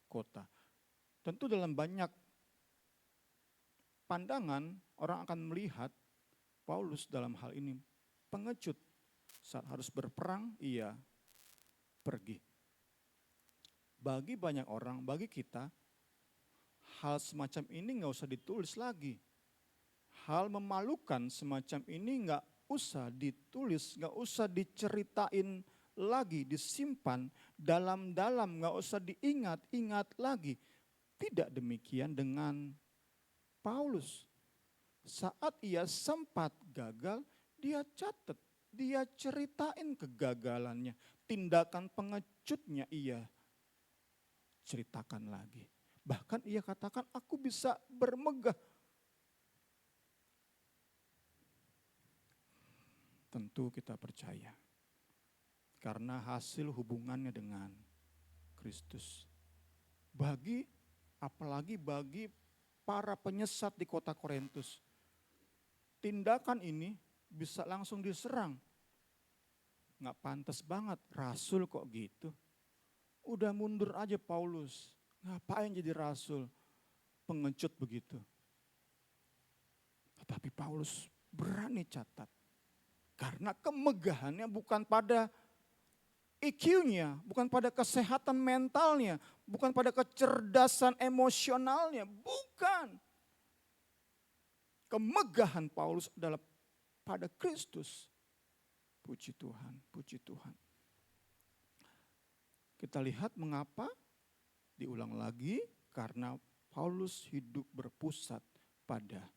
kota. Tentu dalam banyak pandangan orang akan melihat Paulus dalam hal ini pengecut. Saat harus berperang, ia pergi. Bagi banyak orang, bagi kita, hal semacam ini nggak usah ditulis lagi. Hal memalukan semacam ini nggak usah ditulis, nggak usah diceritain lagi, disimpan dalam-dalam, gak usah diingat-ingat lagi. Tidak demikian dengan Paulus. Saat ia sempat gagal, dia catat, dia ceritain kegagalannya. Tindakan pengecutnya ia ceritakan lagi. Bahkan ia katakan, aku bisa bermegah. Tentu kita percaya. Karena hasil hubungannya dengan Kristus. Apalagi bagi para penyesat di kota Korintus. Tindakan ini bisa langsung diserang. Nggak pantas banget, rasul kok gitu. Udah mundur aja Paulus. Ngapain jadi rasul? Pengecut begitu. Tetapi Paulus berani catat. Karena kemegahannya bukan pada IQ-nya, bukan pada kesehatan mentalnya, bukan pada kecerdasan emosionalnya, bukan. Kemegahan Paulus adalah pada Kristus. Puji Tuhan, puji Tuhan. Kita lihat mengapa, diulang lagi, karena Paulus hidup berpusat pada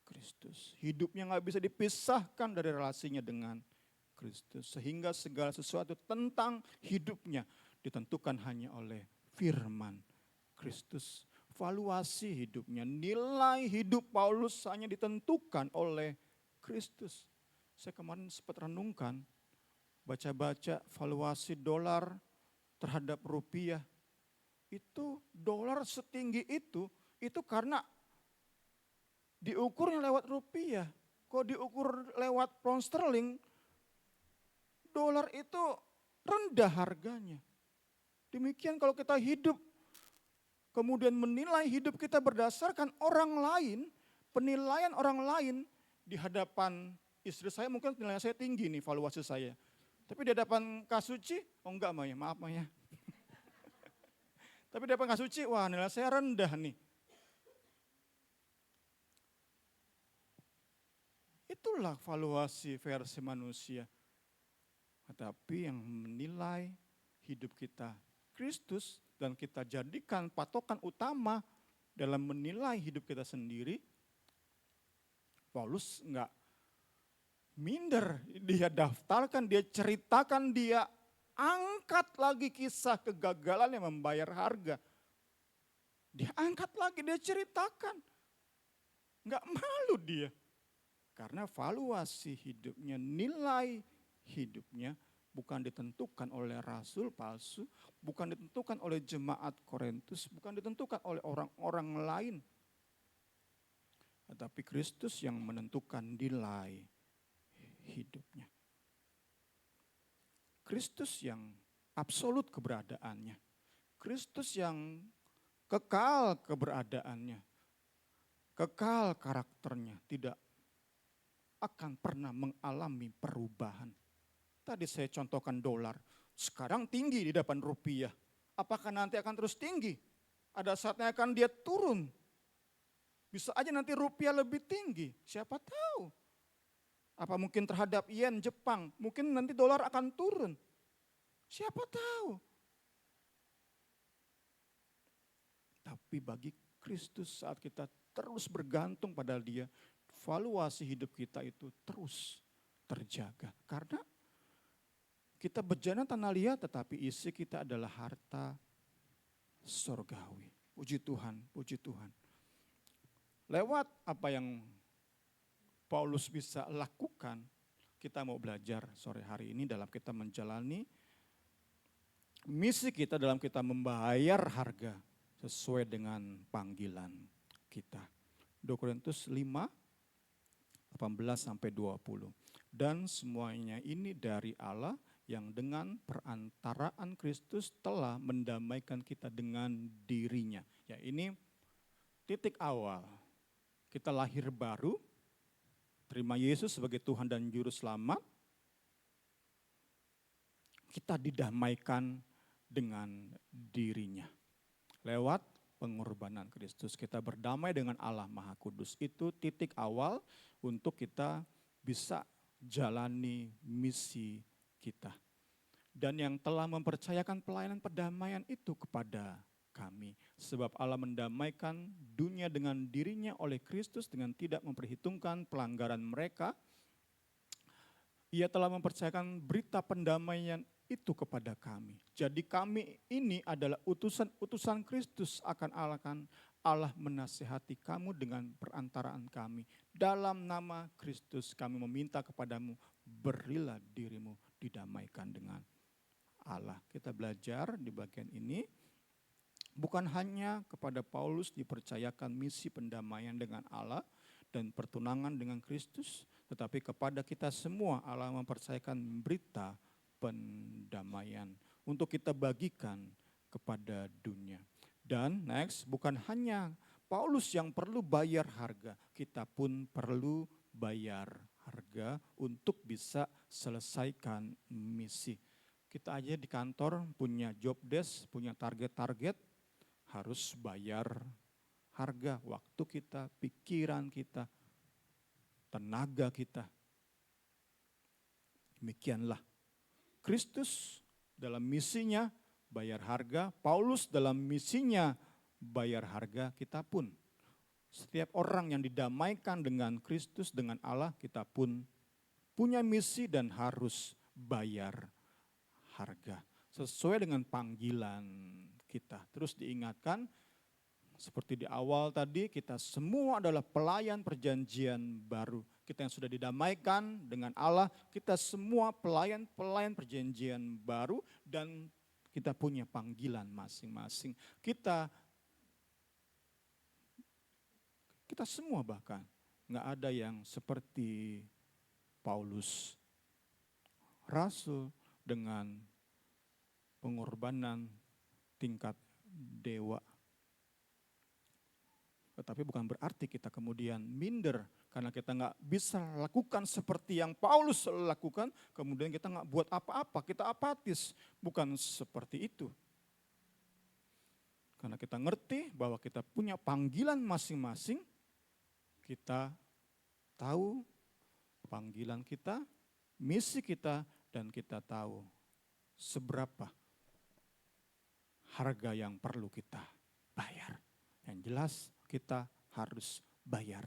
Kristus. Hidupnya gak bisa dipisahkan dari relasinya dengan Kristus. Sehingga segala sesuatu tentang hidupnya ditentukan hanya oleh firman Kristus. Valuasi hidupnya, nilai hidup Paulus hanya ditentukan oleh Kristus. Saya kemarin sempat renungkan, baca-baca valuasi dolar terhadap rupiah. Itu dolar setinggi itu karena diukurnya lewat rupiah. Kalau diukur lewat pound sterling, dolar itu rendah harganya. Demikian kalau kita hidup, kemudian menilai hidup kita berdasarkan orang lain, penilaian orang lain di hadapan istri saya, mungkin nilai saya tinggi nih, valuasi saya. Tapi di hadapan Kak Suci, oh enggak Maya, maaf Maya. Tapi di hadapan Kak Suci, wah nilai saya rendah nih. Itulah valuasi versi manusia. Tetapi yang menilai hidup kita Kristus dan kita jadikan patokan utama dalam menilai hidup kita sendiri, Paulus enggak minder, dia daftarkan, dia ceritakan, dia angkat lagi kisah kegagalan yang membayar harga. Dia angkat lagi, dia ceritakan. Enggak malu dia. Karena valuasi hidupnya, nilai hidupnya bukan ditentukan oleh rasul palsu, bukan ditentukan oleh jemaat Korintus, bukan ditentukan oleh orang-orang lain. Tetapi Kristus yang menentukan nilai hidupnya. Kristus yang absolut keberadaannya. Kristus yang kekal keberadaannya. Kekal karakternya, tidak akan pernah mengalami perubahan. Tadi saya contohkan dolar, sekarang tinggi di depan rupiah. Apakah nanti akan terus tinggi? Ada saatnya akan dia turun. Bisa aja nanti rupiah lebih tinggi, siapa tahu. Apa mungkin terhadap yen Jepang, mungkin nanti dolar akan turun. Siapa tahu. Tapi bagi Kristus saat kita terus bergantung pada Dia, valuasi hidup kita itu terus terjaga. Karena kita berjalan tanah liat tetapi isi kita adalah harta surgawi. Puji Tuhan, puji Tuhan. Lewat apa yang Paulus bisa lakukan, kita mau belajar sore hari ini dalam kita menjalani misi kita dalam kita membayar harga sesuai dengan panggilan kita. 2 Korintus 5, 18-20. Dan semuanya ini dari Allah yang dengan perantaraan Kristus telah mendamaikan kita dengan dirinya. Ya, ini titik awal. Kita lahir baru, terima Yesus sebagai Tuhan dan Juru Selamat. Kita didamaikan dengan dirinya. Lewat pengorbanan Kristus, kita berdamai dengan Allah Maha Kudus. Itu titik awal untuk kita bisa jalani misi kita. dan yang telah mempercayakan pelayanan perdamaian itu kepada kami. Sebab Allah mendamaikan dunia dengan dirinya oleh Kristus dengan tidak memperhitungkan pelanggaran mereka. Ia telah mempercayakan berita pendamaian itu kepada kami. Jadi kami ini adalah utusan-utusan Kristus akan Allah menasihati kamu dengan perantaraan kami. Dalam nama Kristus kami meminta kepadamu, berilah dirimu didamaikan dengan Allah. Kita belajar di bagian ini, bukan hanya kepada Paulus dipercayakan misi pendamaian dengan Allah dan pertunangan dengan Kristus, tetapi kepada kita semua Allah mempercayakan berita pendamaian untuk kita bagikan kepada dunia. Dan next, bukan hanya Paulus yang perlu bayar harga, kita pun perlu bayar harga untuk bisa selesaikan misi. Kita aja di kantor punya job desk, punya target-target, harus bayar harga waktu kita, pikiran kita, tenaga kita. Demikianlah Kristus dalam misinya bayar harga, Paulus dalam misinya bayar harga, kita pun. Setiap orang yang didamaikan dengan Kristus, dengan Allah, kita pun punya misi dan harus bayar harga. Sesuai dengan panggilan kita. Terus diingatkan, seperti di awal tadi, kita semua adalah pelayan perjanjian baru. Kita yang sudah didamaikan dengan Allah, kita semua pelayan perjanjian baru dan kita punya panggilan masing-masing. Kita semua bahkan, nggak ada yang seperti Paulus, rasul dengan pengorbanan tingkat dewa. Tetapi bukan berarti kita kemudian minder karena kita nggak bisa lakukan seperti yang Paulus lakukan, kemudian kita nggak buat apa-apa, kita apatis. Bukan seperti itu. Karena kita ngerti bahwa kita punya panggilan masing-masing, kita tahu panggilan kita, misi kita, dan kita tahu seberapa harga yang perlu kita bayar. Yang jelas kita harus bayar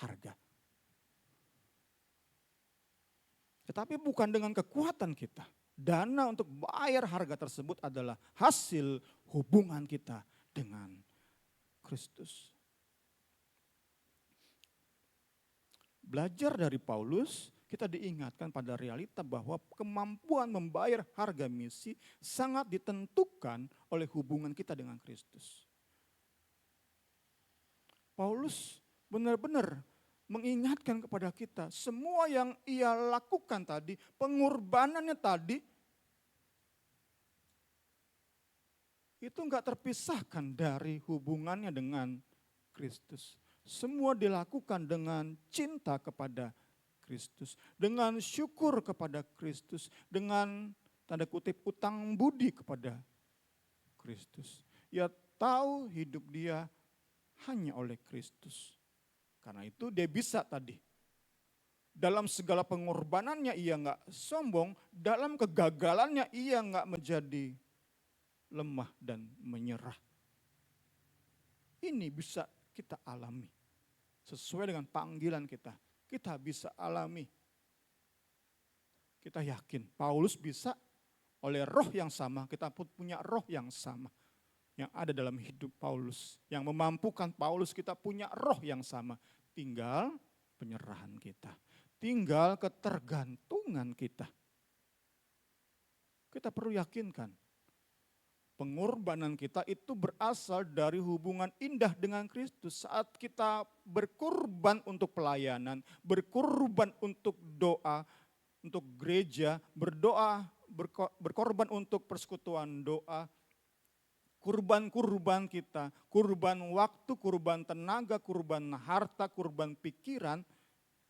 harga. Tetapi bukan dengan kekuatan kita. Dana untuk bayar harga tersebut adalah hasil hubungan kita dengan Kristus. Belajar dari Paulus, kita diingatkan pada realita bahwa kemampuan membayar harga misi sangat ditentukan oleh hubungan kita dengan Kristus. Paulus benar-benar mengingatkan kepada kita semua yang ia lakukan tadi, pengorbanannya tadi, itu enggak terpisahkan dari hubungannya dengan Kristus. Semua dilakukan dengan cinta kepada Kristus, dengan syukur kepada Kristus, dengan tanda kutip utang budi kepada Kristus. Ia tahu hidup dia hanya oleh Kristus. Karena itu dia bisa tadi. Dalam segala pengorbanannya ia enggak sombong, dalam kegagalannya ia enggak menjadi lemah dan menyerah. Ini bisa kita alami. Sesuai dengan panggilan kita, kita bisa alami. Kita yakin Paulus bisa oleh roh yang sama, kita pun punya roh yang sama. Yang ada dalam hidup Paulus, yang memampukan Paulus, kita punya roh yang sama. Tinggal penyerahan kita, tinggal ketergantungan kita. Kita perlu yakinkan, pengorbanan kita itu berasal dari hubungan indah dengan Kristus. Saat kita berkorban untuk pelayanan, berkorban untuk doa, untuk gereja, berkorban untuk persekutuan doa, kurban-kurban kita, kurban waktu, kurban tenaga, kurban harta, kurban pikiran,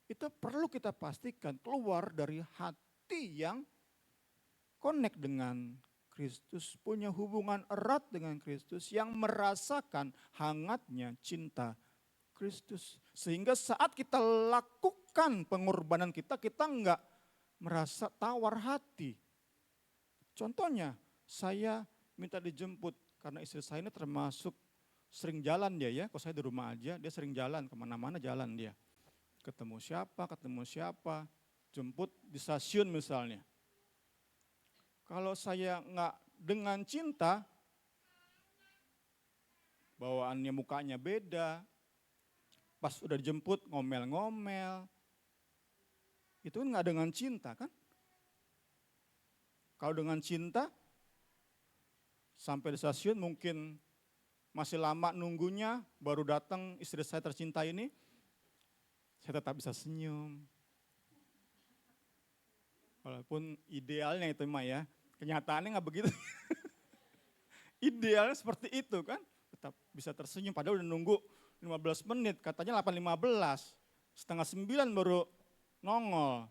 itu perlu kita pastikan keluar dari hati yang connect dengan Kristus, punya hubungan erat dengan Kristus, yang merasakan hangatnya cinta Kristus. Sehingga saat kita lakukan pengorbanan kita, kita enggak merasa tawar hati. Contohnya, saya minta dijemput karena istri saya ini termasuk sering jalan dia ya. Kalau saya di rumah aja, dia sering jalan, kemana-mana jalan dia. Ketemu siapa, jemput di stasiun misalnya. Kalau saya nggak dengan cinta, bawaannya mukanya beda, pas udah dijemput ngomel-ngomel, itu kan nggak dengan cinta kan? Kalau dengan cinta, sampai di stasiun mungkin masih lama nunggunya, baru datang istri saya tercinta ini, saya tetap bisa senyum. Walaupun idealnya itu mah ya, kenyataannya nggak begitu. Idealnya seperti itu kan, tetap bisa tersenyum. Padahal udah nunggu 15 menit, katanya 8.15, setengah 9 baru nongol.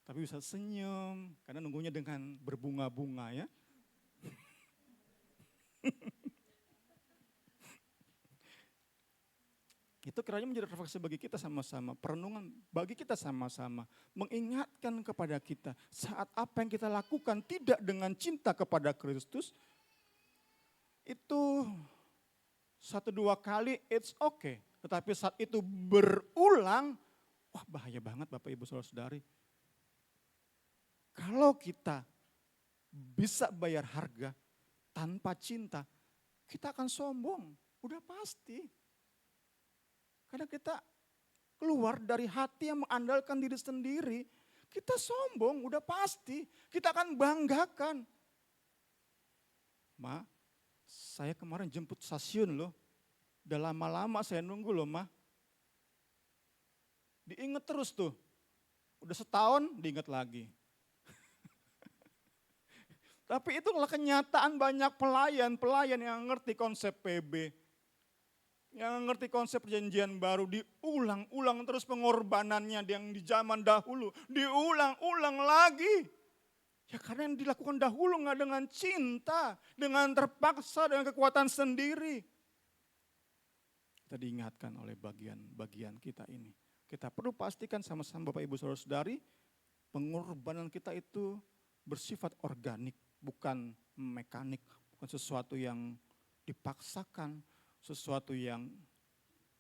Tapi bisa senyum, karena nunggunya dengan berbunga-bunga ya. Itu kiranya menjadi refleksi bagi kita sama-sama, perenungan bagi kita sama-sama. Mengingatkan kepada kita saat apa yang kita lakukan tidak dengan cinta kepada Kristus, itu 1-2 kali it's okay. Tetapi saat itu berulang, wah bahaya banget Bapak Ibu Saudara-saudari. Kalau kita bisa bayar harga tanpa cinta, kita akan sombong, udah pasti. Karena kita keluar dari hati yang mengandalkan diri sendiri, kita sombong, udah pasti. Kita akan banggakan. Ma, saya kemarin jemput stasiun loh. Udah lama-lama saya nunggu loh, Ma. Diinget terus tuh. Udah setahun diinget lagi. Tapi itulah kenyataan banyak pelayan yang ngerti konsep PB. Yang ngerti konsep perjanjian baru, diulang-ulang terus pengorbanannya yang di zaman dahulu. Diulang-ulang lagi. Ya karena yang dilakukan dahulu nggak dengan cinta, dengan terpaksa, dengan kekuatan sendiri. Kita diingatkan oleh bagian-bagian kita ini. Kita perlu pastikan sama-sama Bapak Ibu Saudara-saudari, pengorbanan kita itu bersifat organik, bukan mekanik, bukan sesuatu yang dipaksakan, sesuatu yang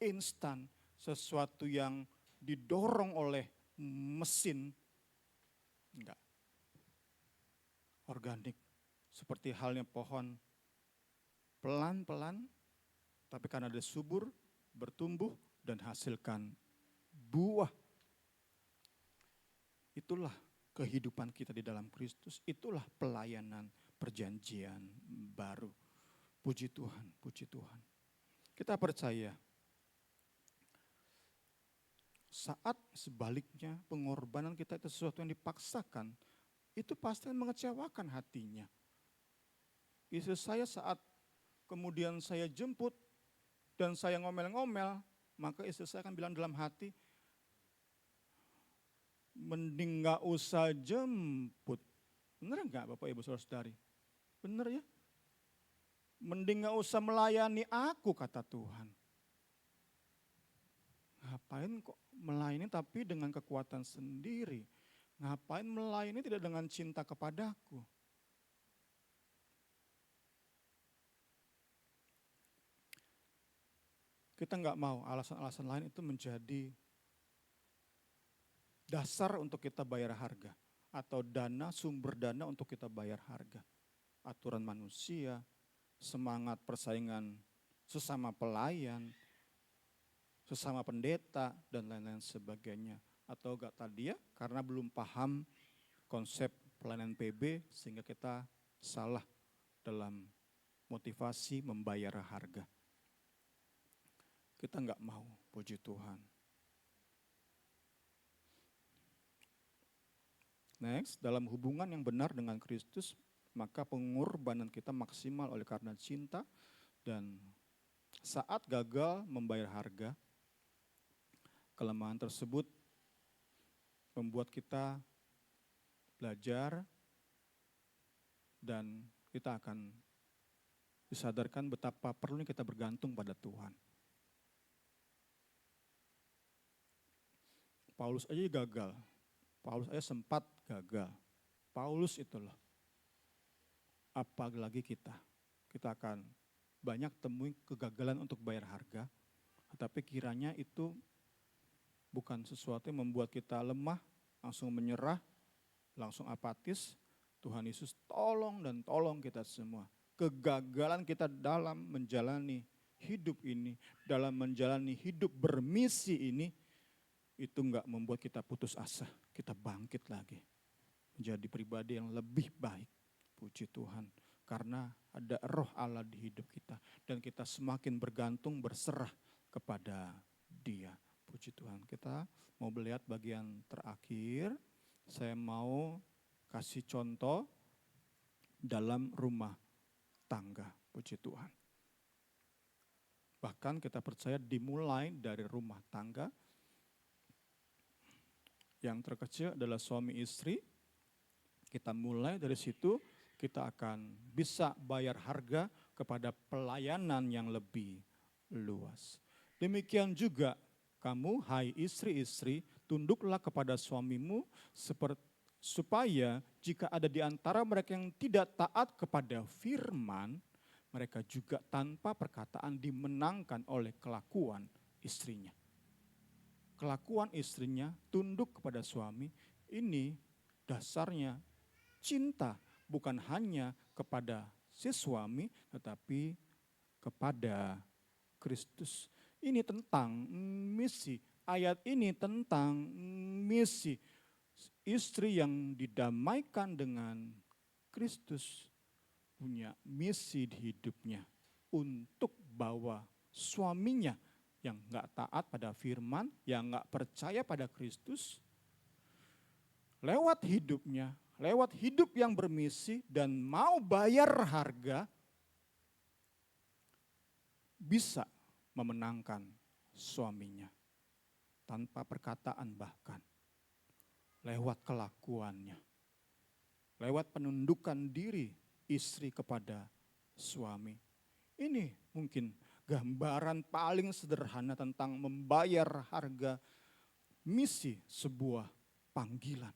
instan, sesuatu yang didorong oleh mesin. Enggak. Organik. Seperti halnya pohon. Pelan-pelan, tapi karena dia subur, bertumbuh dan hasilkan buah. Itulah kehidupan kita di dalam Kristus. Itulah pelayanan perjanjian baru. Puji Tuhan, puji Tuhan. Kita percaya saat sebaliknya pengorbanan kita itu sesuatu yang dipaksakan, itu pasti mengecewakan hatinya. Istri saya saat kemudian saya jemput dan saya ngomel-ngomel, maka istri saya akan bilang dalam hati, mending gak usah jemput. Bener gak Bapak Ibu Saudara-saudari? Bener ya? Mending gak usah melayani aku, kata Tuhan. Ngapain kok melayani tapi dengan kekuatan sendiri? Ngapain melayani tidak dengan cinta kepadaku? Kita nggak mau alasan-alasan lain itu menjadi dasar untuk kita bayar harga. Atau sumber dana untuk kita bayar harga. Aturan manusia, semangat persaingan sesama pelayan, sesama pendeta, dan lain-lain sebagainya. Atau enggak tadi ya, karena belum paham konsep pelayanan PB, sehingga kita salah dalam motivasi membayar harga. Kita enggak mau, puji Tuhan. Next, dalam hubungan yang benar dengan Kristus, maka pengorbanan kita maksimal oleh karena cinta, dan saat gagal membayar harga, kelemahan tersebut membuat kita belajar dan kita akan disadarkan betapa perlunya kita bergantung pada Tuhan. Paulus aja gagal, Paulus aja sempat gagal. Paulus itu loh apalagi kita akan banyak temui kegagalan untuk bayar harga, tetapi kiranya itu bukan sesuatu yang membuat kita lemah, langsung menyerah, langsung apatis. Tuhan Yesus tolong dan tolong kita semua. Kegagalan kita dalam menjalani hidup ini, dalam menjalani hidup bermisi ini, itu enggak membuat kita putus asa. Kita bangkit lagi, menjadi pribadi yang lebih baik. Puji Tuhan, karena ada roh Allah di hidup kita. Dan kita semakin bergantung, berserah kepada Dia. Puji Tuhan, kita mau melihat bagian terakhir. Saya mau kasih contoh dalam rumah tangga. Puji Tuhan. Bahkan kita percaya dimulai dari rumah tangga. Yang terkecil adalah suami istri. Kita mulai dari situ, kita akan bisa bayar harga kepada pelayanan yang lebih luas. Demikian juga kamu, hai istri-istri, tunduklah kepada suamimu supaya jika ada di antara mereka yang tidak taat kepada firman, mereka juga tanpa perkataan dimenangkan oleh kelakuan istrinya. Kelakuan istrinya tunduk kepada suami, ini dasarnya cinta, bukan hanya kepada si suami, tetapi kepada Kristus. Ini tentang misi, ayat ini tentang misi. Istri yang didamaikan dengan Kristus punya misi di hidupnya untuk bawa suaminya yang gak taat pada firman, yang gak percaya pada Kristus, lewat hidupnya, lewat hidup yang bermisi dan mau bayar harga, bisa memenangkan suaminya tanpa perkataan bahkan. Lewat kelakuannya, lewat penundukan diri istri kepada suami. Ini mungkin gambaran paling sederhana tentang membayar harga misi sebuah panggilan.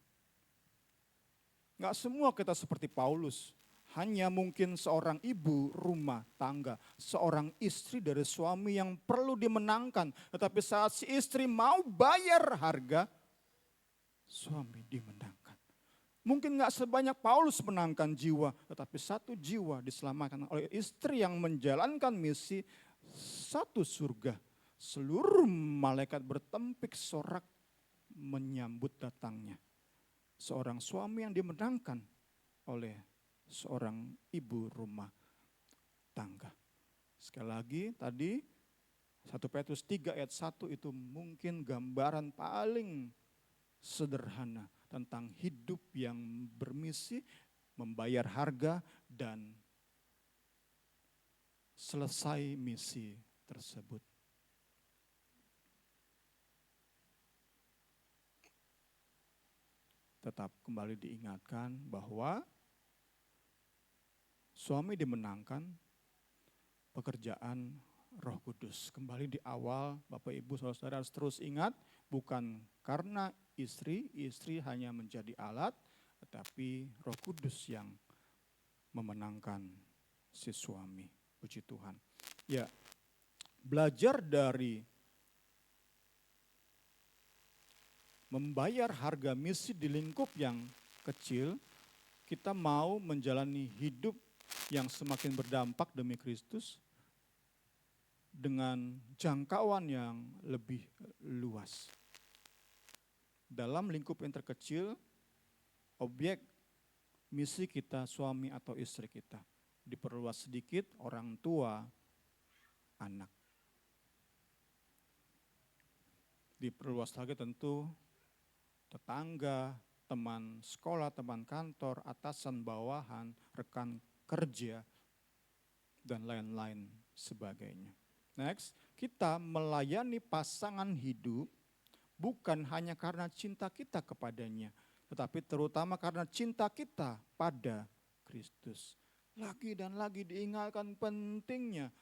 Gak semua kita seperti Paulus, hanya mungkin seorang ibu rumah tangga, seorang istri dari suami yang perlu dimenangkan. Tetapi saat si istri mau bayar harga, suami dimenangkan. Mungkin gak sebanyak Paulus menangkan jiwa, tetapi satu jiwa diselamatkan oleh istri yang menjalankan misi satu surga. Seluruh malaikat bertempik sorak menyambut datangnya. Seorang suami yang dimenangkan oleh seorang ibu rumah tangga. Sekali lagi tadi 1 Petrus 3 ayat 1 itu mungkin gambaran paling sederhana tentang hidup yang bermisi, membayar harga dan selesai misi tersebut. Tetap kembali diingatkan bahwa suami dimenangkan pekerjaan Roh Kudus. Kembali di awal, Bapak Ibu Saudara harus terus ingat, bukan karena istri hanya menjadi alat, tetapi Roh Kudus yang memenangkan si suami. Puji Tuhan. Ya, belajar dari membayar harga misi di lingkup yang kecil, kita mau menjalani hidup yang semakin berdampak demi Kristus dengan jangkauan yang lebih luas. Dalam lingkup yang terkecil, objek misi kita suami atau istri kita. Diperluas sedikit orang tua, anak. Diperluas lagi tentu tetangga, teman sekolah, teman kantor, atasan, bawahan, rekan kerja, dan lain-lain sebagainya. Next, kita melayani pasangan hidup bukan hanya karena cinta kita kepadanya, tetapi terutama karena cinta kita pada Kristus. Lagi dan lagi diingatkan pentingnya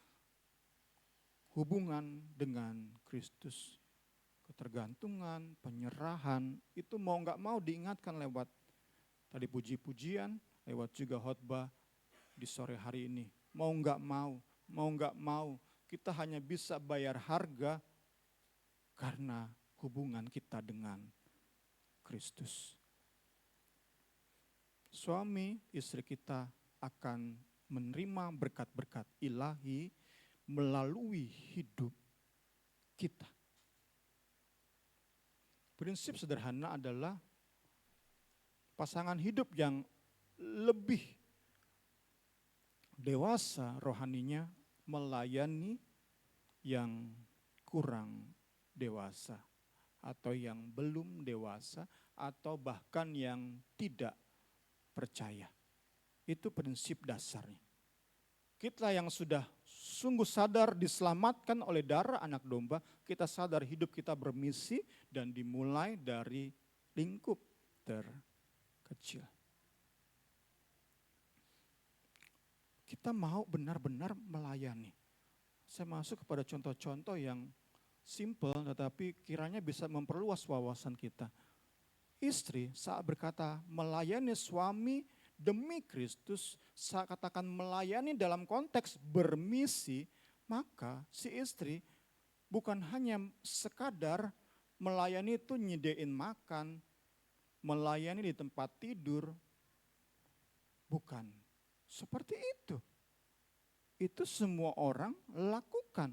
hubungan dengan Kristus. Ketergantungan, penyerahan, itu mau gak mau diingatkan lewat tadi puji-pujian, lewat juga khotbah di sore hari ini. Mau nggak mau, kita hanya bisa bayar harga karena hubungan kita dengan Kristus. Suami istri kita akan menerima berkat-berkat ilahi melalui hidup kita. Prinsip sederhana adalah pasangan hidup yang lebih dewasa rohaninya melayani yang kurang dewasa atau yang belum dewasa atau bahkan yang tidak percaya. Itu prinsip dasarnya. Kita yang sudah sungguh sadar diselamatkan oleh darah anak domba, kita sadar hidup kita bermisi dan dimulai dari lingkup terkecil. Kita mau benar-benar melayani. Saya masuk kepada contoh-contoh yang simple tetapi kiranya bisa memperluas wawasan kita. Istri saat berkata melayani suami demi Kristus, saya katakan melayani dalam konteks bermisi, maka si istri bukan hanya sekadar melayani itu nyediain makan, melayani di tempat tidur, bukan seperti itu. Itu semua orang lakukan.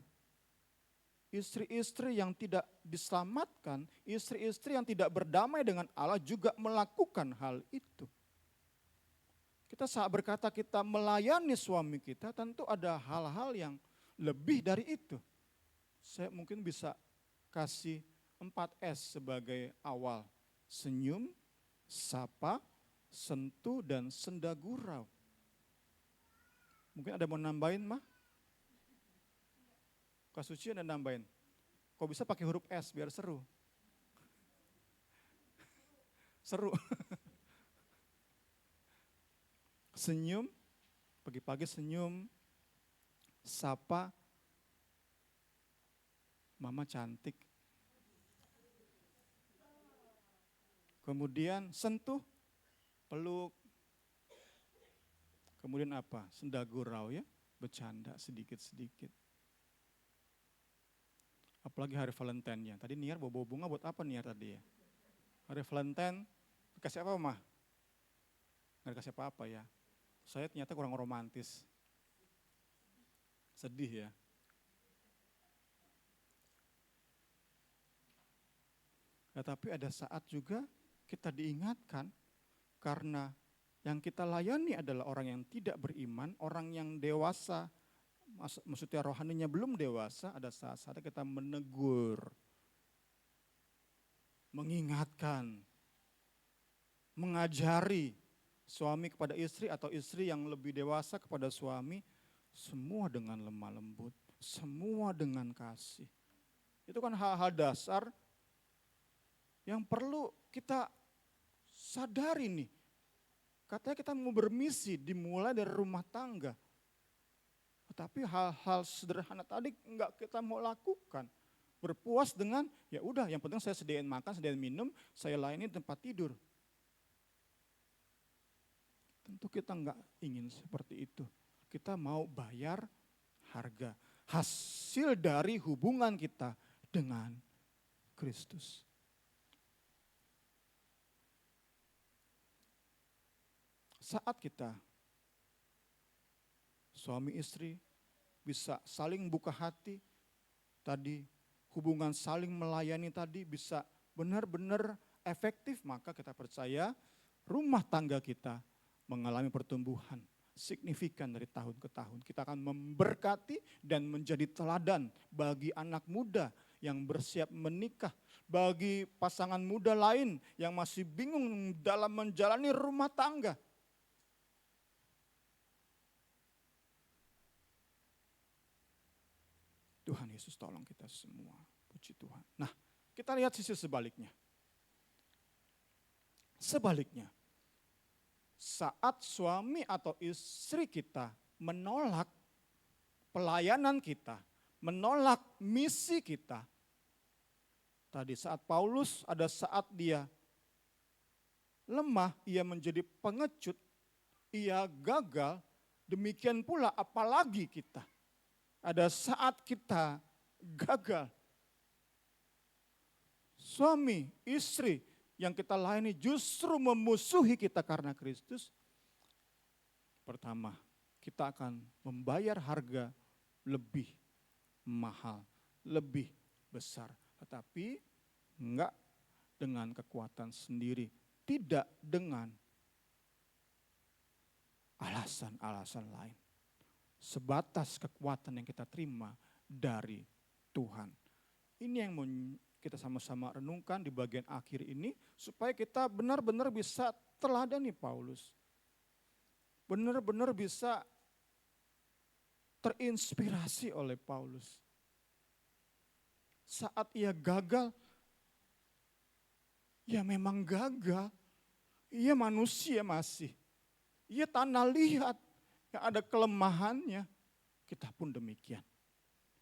Istri-istri yang tidak diselamatkan, istri-istri yang tidak berdamai dengan Allah juga melakukan hal itu. Kita saat berkata kita melayani suami kita, tentu ada hal-hal yang lebih dari itu. Saya mungkin bisa kasih 4S sebagai awal. Senyum, sapa, sentuh, dan senda gurau. Mungkin ada mau nambahin mah? Kak Suci ada nambahin. Kok bisa pakai huruf S biar seru? Seru. Senyum, pagi-pagi senyum, sapa, mama cantik. Kemudian sentuh, peluk. Kemudian apa? Senda gurau ya, bercanda sedikit-sedikit. Apalagi hari Valentine-nya. Tadi Niar bawa bunga buat apa Niar tadi ya? Hari Valentine, kasih apa mah? Nggak dikasih apa-apa ya. Saya ternyata kurang romantis. Sedih ya. Ya, tapi ada saat juga kita diingatkan karena yang kita layani adalah orang yang tidak beriman, orang yang dewasa, maksudnya rohaninya belum dewasa, ada saat-saat kita menegur, mengingatkan, mengajari suami kepada istri atau istri yang lebih dewasa kepada suami, semua dengan lemah lembut, semua dengan kasih. Itu kan hal-hal dasar yang perlu kita sadari nih. Katanya kita mau bermisi dimulai dari rumah tangga. Tapi hal-hal sederhana tadi enggak kita mau lakukan. Berpuas dengan ya udah yang penting saya sediain makan, sediain minum, saya layani tempat tidur. Tentu kita enggak ingin seperti itu. Kita mau bayar harga. Hasil dari hubungan kita dengan Kristus. Saat kita suami istri bisa saling buka hati, tadi hubungan saling melayani tadi bisa benar-benar efektif, maka kita percaya rumah tangga kita mengalami pertumbuhan signifikan dari tahun ke tahun. Kita akan memberkati dan menjadi teladan bagi anak muda yang bersiap menikah, bagi pasangan muda lain yang masih bingung dalam menjalani rumah tangga. Tuhan Yesus tolong kita semua, puji Tuhan. Nah, kita lihat sisi sebaliknya. Sebaliknya, saat suami atau istri kita menolak pelayanan kita, menolak misi kita. Tadi saat Paulus ada saat dia lemah, ia menjadi pengecut, ia gagal, Demikian pula apalagi kita. Ada saat kita gagal. Suami, istri yang kita layani justru memusuhi kita karena Kristus. Pertama, kita akan membayar harga lebih mahal, lebih besar. Tetapi enggak dengan kekuatan sendiri, tidak dengan alasan-alasan lain. Sebatas kekuatan yang kita terima dari Tuhan. Ini yang mau kita sama-sama renungkan di bagian akhir ini, supaya kita benar-benar bisa teladani Paulus. Benar-benar bisa terinspirasi oleh Paulus. Saat ia gagal, ya memang gagal. Ia manusia masih. Ia tanah liat yang ada kelemahannya. Kita pun demikian.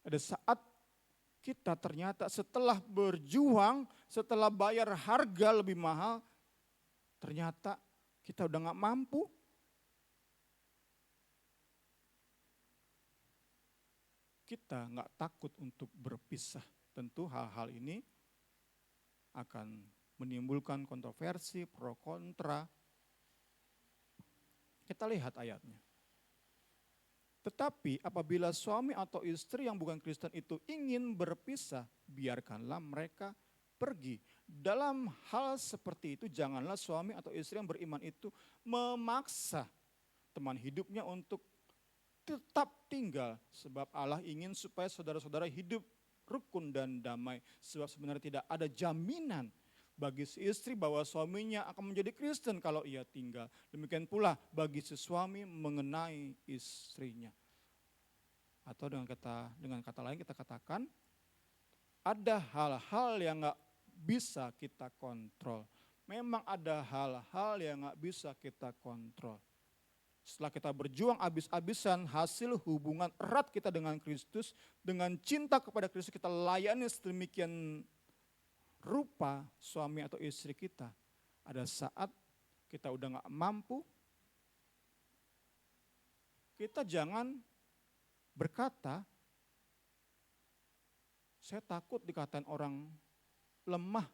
Ada saat kita ternyata setelah berjuang, setelah bayar harga lebih mahal, ternyata kita udah gak mampu. Kita gak takut untuk berpisah. Tentu hal-hal ini akan menimbulkan kontroversi, pro kontra. Kita lihat ayatnya. Tetapi apabila suami atau istri yang bukan Kristen itu ingin berpisah, biarkanlah mereka pergi. Dalam hal seperti itu, janganlah suami atau istri yang beriman itu memaksa teman hidupnya untuk tetap tinggal. Sebab Allah ingin supaya saudara-saudara hidup rukun dan damai. Sebab sebenarnya tidak ada jaminan bagi si istri bahwa suaminya akan menjadi Kristen kalau ia tinggal. Demikian pula bagi si suami mengenai istrinya. Atau dengan kata lain kita katakan, ada hal-hal yang gak bisa kita kontrol. Memang ada hal-hal yang gak bisa kita kontrol. Setelah kita berjuang habis-habisan, hasil hubungan erat kita dengan Kristus, dengan cinta kepada Kristus kita layani sedemikian rupa suami atau istri kita. Ada saat kita udah gak mampu, kita jangan berkata, saya takut dikatain orang lemah,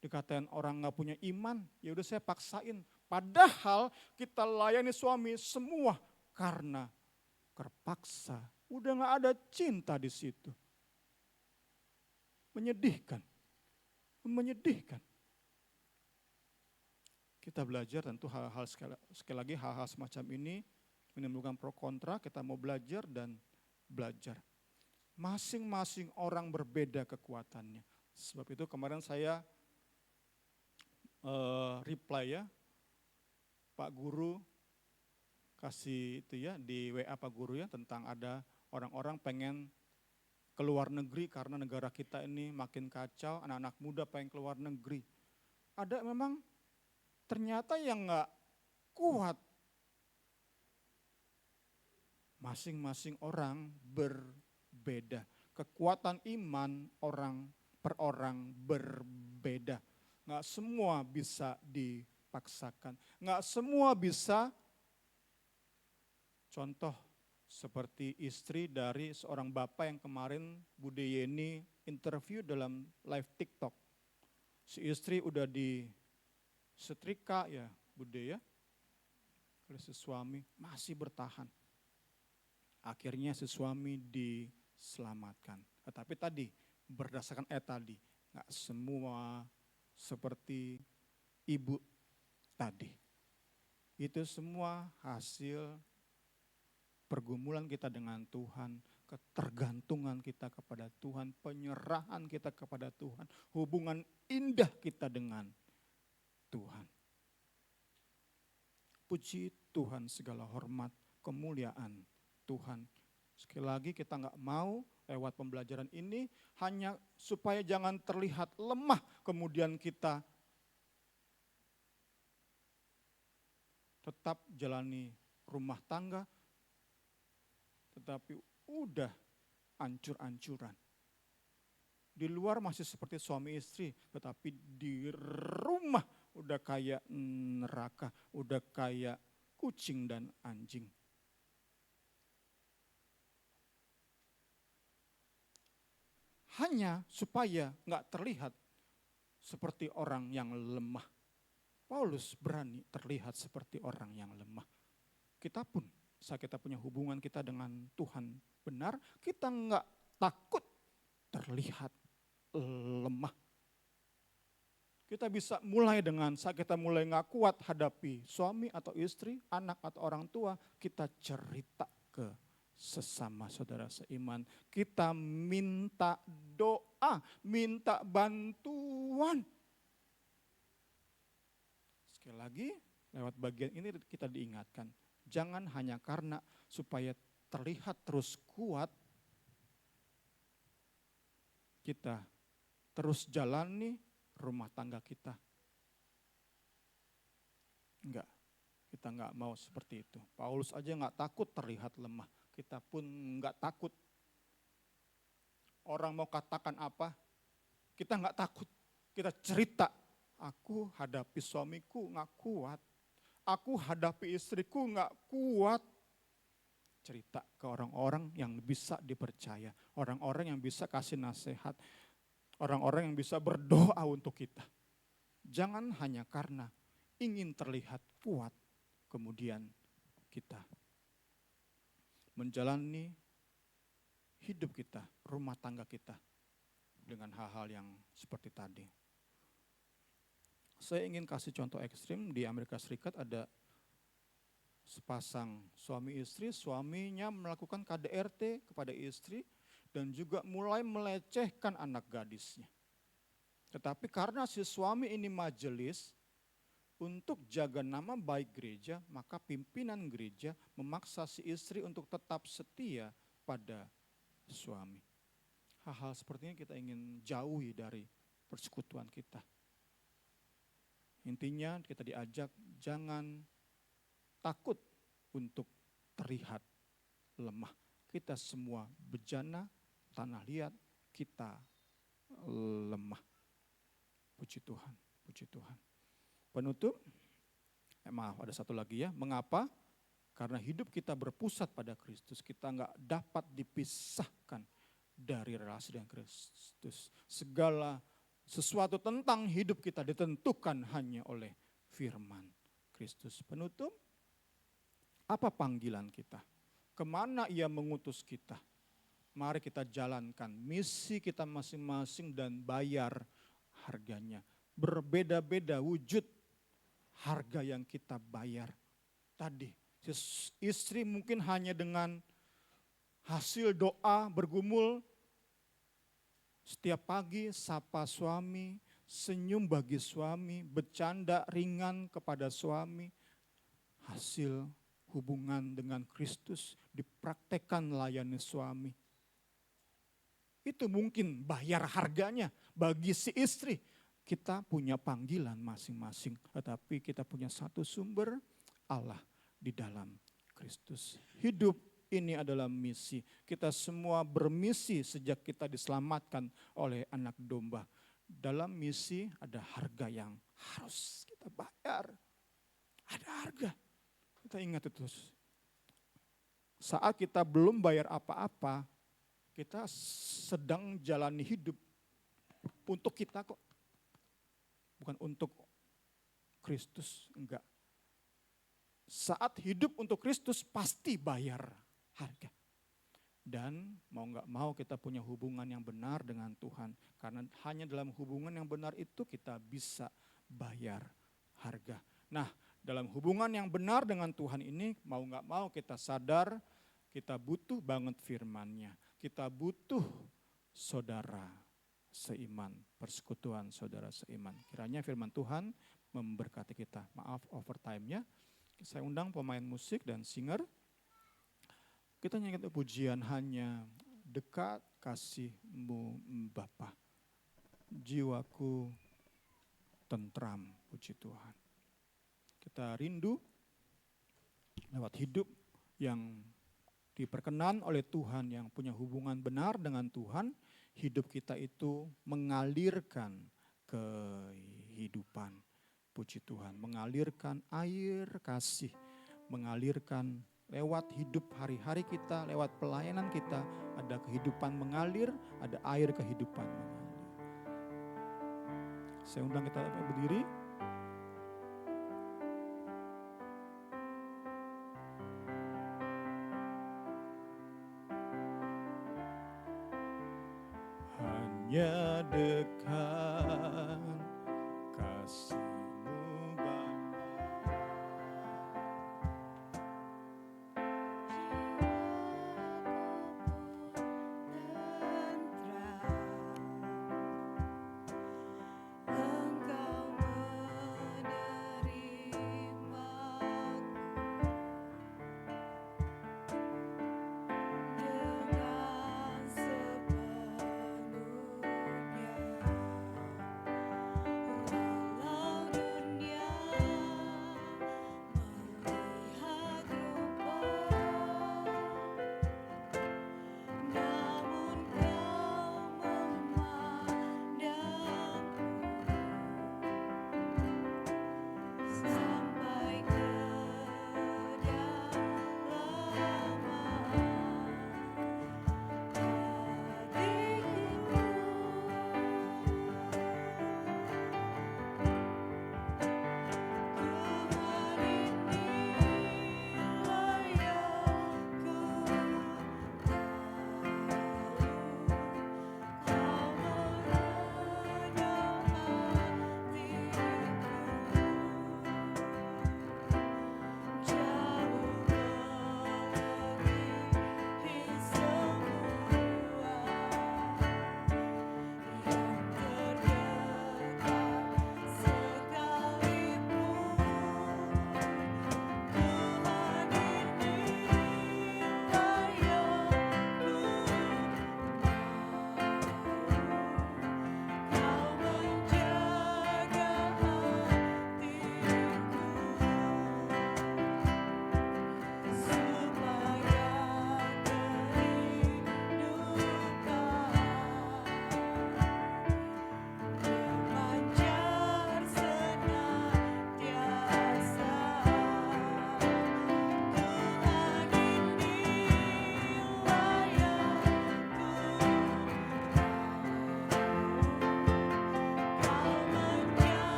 dikatain orang gak punya iman, ya udah saya paksain. Padahal kita layani suami semua karena terpaksa. Udah gak ada cinta di situ. Menyedihkan. Kita belajar tentu hal-hal sekali lagi hal-hal semacam ini menimbulkan pro kontra. Kita mau belajar dan belajar. Masing-masing orang berbeda kekuatannya. Sebab itu kemarin saya reply ya, Pak Guru kasih itu ya di WA Pak Guru ya, tentang ada orang-orang pengen keluar negeri karena negara kita ini makin kacau, anak-anak muda pengen keluar negeri. Ada memang ternyata yang gak kuat. Masing-masing orang berbeda. Kekuatan iman orang per orang berbeda. Gak semua bisa dipaksakan. Gak semua bisa, contoh seperti istri dari seorang bapak yang kemarin Bude Yeni interview dalam live TikTok. Si istri udah disetrika ya Bude ya, oleh si suami masih bertahan. Akhirnya si suami diselamatkan. Tetapi tadi berdasarkan tadi, gak semua seperti ibu tadi. Itu semua hasil pergumulan kita dengan Tuhan, ketergantungan kita kepada Tuhan, penyerahan kita kepada Tuhan, hubungan indah kita dengan Tuhan. Puji Tuhan, segala hormat, kemuliaan Tuhan. Sekali lagi kita gak mau lewat pembelajaran ini hanya supaya jangan terlihat lemah, kemudian kita tetap jalani rumah tangga, tetapi udah ancur-ancuran. Di luar masih seperti suami istri, tetapi di rumah udah kayak neraka, udah kayak kucing dan anjing. hanya supaya nggak terlihat seperti orang yang lemah. Paulus berani terlihat seperti orang yang lemah. Kita pun, saat kita punya hubungan kita dengan Tuhan benar, kita nggak takut terlihat lemah. Kita bisa mulai dengan saat kita mulai nggak kuat hadapi suami atau istri, anak atau orang tua, kita cerita ke sesama saudara seiman. Kita minta doa, minta bantuan. Sekali lagi, lewat bagian ini kita diingatkan, jangan hanya karena supaya terlihat terus kuat, kita terus jalani rumah tangga kita. Enggak, kita enggak mau seperti itu. Paulus aja enggak takut terlihat lemah. Kita pun enggak takut. Orang mau katakan apa, kita enggak takut. Kita cerita, aku hadapi suamiku enggak kuat. Aku hadapi istriku enggak kuat. Cerita ke orang-orang yang bisa dipercaya. Orang-orang yang bisa kasih nasihat. Orang-orang yang bisa berdoa untuk kita. Jangan hanya karena ingin terlihat kuat, kemudian kita menjalani hidup kita, rumah tangga kita dengan hal-hal yang seperti tadi. Saya ingin kasih contoh ekstrim. Di Amerika Serikat ada sepasang suami istri, suaminya melakukan KDRT kepada istri, dan juga mulai melecehkan anak gadisnya. Tetapi karena si suami ini majelis, untuk jaga nama baik gereja, maka pimpinan gereja memaksa si istri untuk tetap setia pada suami. Hal-hal seperti ini kita ingin jauhi dari persekutuan kita. Intinya kita diajak jangan takut untuk terlihat lemah. Kita semua bejana, tanah liat, kita lemah. Puji Tuhan, puji Tuhan. Penutup, maaf ada satu lagi ya. Mengapa? Karena hidup kita berpusat pada Kristus. Kita enggak dapat dipisahkan dari relasi dengan Kristus. Segala sesuatu tentang hidup kita ditentukan hanya oleh firman Kristus. Penutup, apa panggilan kita? Kemana ia mengutus kita? Mari kita jalankan misi kita masing-masing dan bayar harganya. Berbeda-beda wujud harga yang kita bayar. Tadi istri mungkin hanya dengan hasil doa bergumul setiap pagi, sapa suami, senyum bagi suami, bercanda ringan kepada suami. Hasil hubungan dengan Kristus dipraktekkan layani suami. Itu mungkin bayar harganya bagi si istri. Kita punya panggilan masing-masing, tetapi kita punya satu sumber, Allah di dalam Kristus. Hidup ini adalah misi. Kita semua bermisi sejak kita diselamatkan oleh anak domba. Dalam misi ada harga yang harus kita bayar. Ada harga. Kita ingat itu. Saat kita belum bayar apa-apa, kita sedang jalani hidup untuk kita kok. Bukan untuk Kristus, enggak. Saat hidup untuk Kristus pasti bayar harga. Dan mau enggak mau kita punya hubungan yang benar dengan Tuhan. Karena hanya dalam hubungan yang benar itu kita bisa bayar harga. Nah, dalam hubungan yang benar dengan Tuhan ini mau enggak mau kita sadar kita butuh banget firman-Nya. Kita butuh saudara seiman, persekutuan saudara seiman. Kiranya firman Tuhan memberkati kita. Maaf overtime-nya. Saya undang pemain musik dan singer. Kita nyanyikan pujian hanya dekat kasih-Mu Bapa. Jiwaku tentram, puji Tuhan. Kita rindu lewat hidup yang diperkenan oleh Tuhan, yang punya hubungan benar dengan Tuhan. Hidup kita itu mengalirkan kehidupan. Puji Tuhan, mengalirkan air kasih, mengalirkan lewat hidup hari-hari kita, lewat pelayanan kita, ada kehidupan mengalir, ada air kehidupan mengalir. Saya undang kita berdiri. Hanya dekat kasih-Mu Bapa.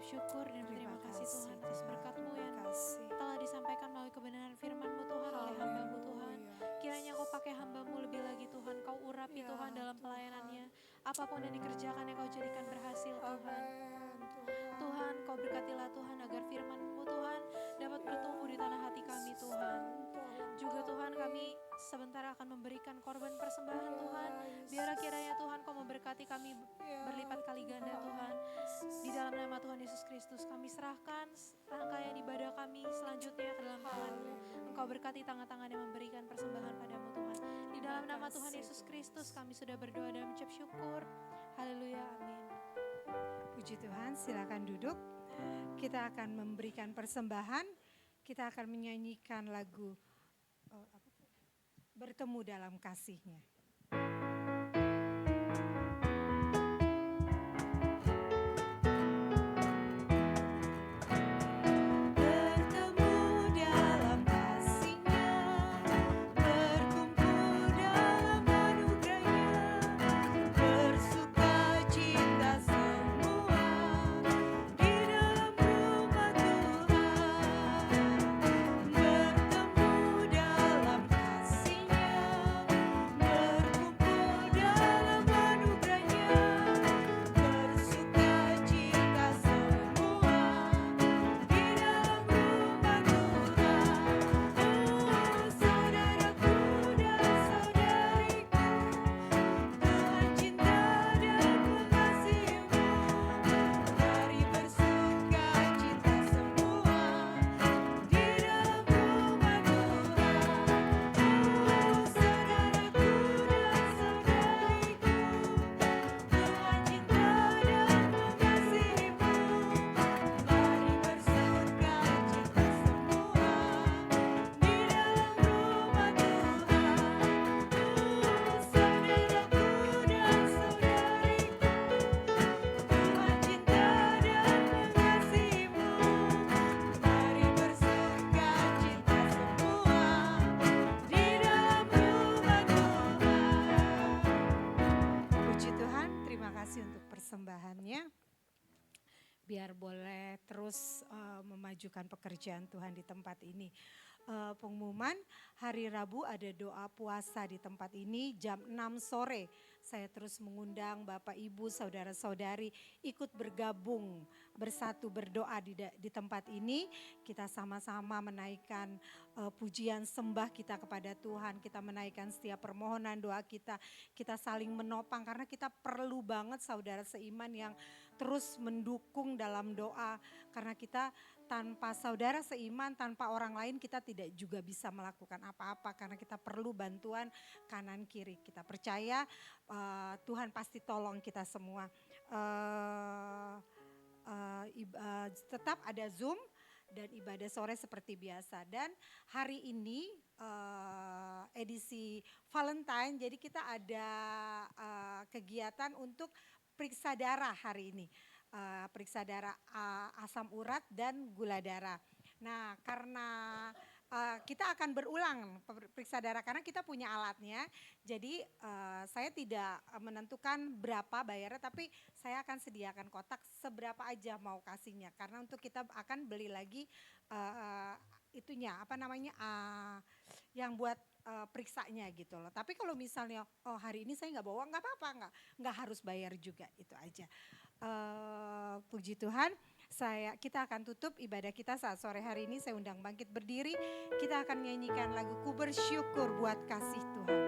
syukur dan berterima kasih Tuhan atas berkat-Mu yang telah disampaikan melalui kebenaran firman-Mu Tuhan oleh hamba-Mu Tuhan. Kiranya Kau pakai hamba-Mu lebih lagi Tuhan, Kau urapi Tuhan dalam pelayanannya. Apapun yang dikerjakan yang Kau jadikan berhasil Tuhan. Tuhan, Kau berkatilah Tuhan agar firman-Mu Tuhan dapat bertumbuh di tanah hati kami Tuhan. Juga Tuhan, kami sebentar akan memberikan korban persembahan Tuhan. Biar kiranya Tuhan Kau memberkati kami berlipat kali ganda Tuhan. Di dalam nama Tuhan Yesus Kristus kami serahkan rangkaian ibadah kami selanjutnya ke dalam tangan-Mu. Engkau berkati tangan-tangan yang memberikan persembahan padamu Tuhan. Di dalam nama Tuhan Yesus Kristus kami sudah berdoa dan mengucap syukur. Haleluya, amin. Puji Tuhan, silakan duduk. Kita akan memberikan persembahan. Kita akan menyanyikan lagu Bertemu Dalam Kasih-Nya. firman-Nya, biar boleh terus memajukan pekerjaan Tuhan di tempat ini. Pengumuman hari Rabu ada doa puasa di tempat ini jam 6 sore. Saya terus mengundang Bapak Ibu, saudara-saudari ikut bergabung, bersatu berdoa di tempat ini. Kita sama-sama menaikkan pujian sembah kita kepada Tuhan. Kita menaikkan setiap permohonan doa kita. Kita saling menopang karena kita perlu banget saudara seiman yang terus mendukung dalam doa. Karena kita tanpa saudara seiman, tanpa orang lain kita tidak juga bisa melakukan apa-apa. Karena kita perlu bantuan kanan kiri. Kita percaya Tuhan pasti tolong kita semua. Tetap ada Zoom dan ibadah sore seperti biasa. Dan hari ini edisi Valentine, jadi kita ada kegiatan untuk periksa darah hari ini. Periksa darah asam urat dan gula darah. Nah, karena kita akan berulang periksa darah karena kita punya alatnya. Jadi saya tidak menentukan berapa bayarnya, tapi saya akan sediakan kotak seberapa aja mau kasihnya. Karena untuk kita akan beli lagi yang buat periksanya gitu loh. Tapi kalau misalnya hari ini saya nggak bawa, nggak apa-apa, nggak harus bayar juga, itu aja. Puji Tuhan, kita akan tutup ibadah kita saat sore hari ini. Saya undang bangkit berdiri, kita akan nyanyikan lagu Ku Bersyukur Buat Kasih Tuhan.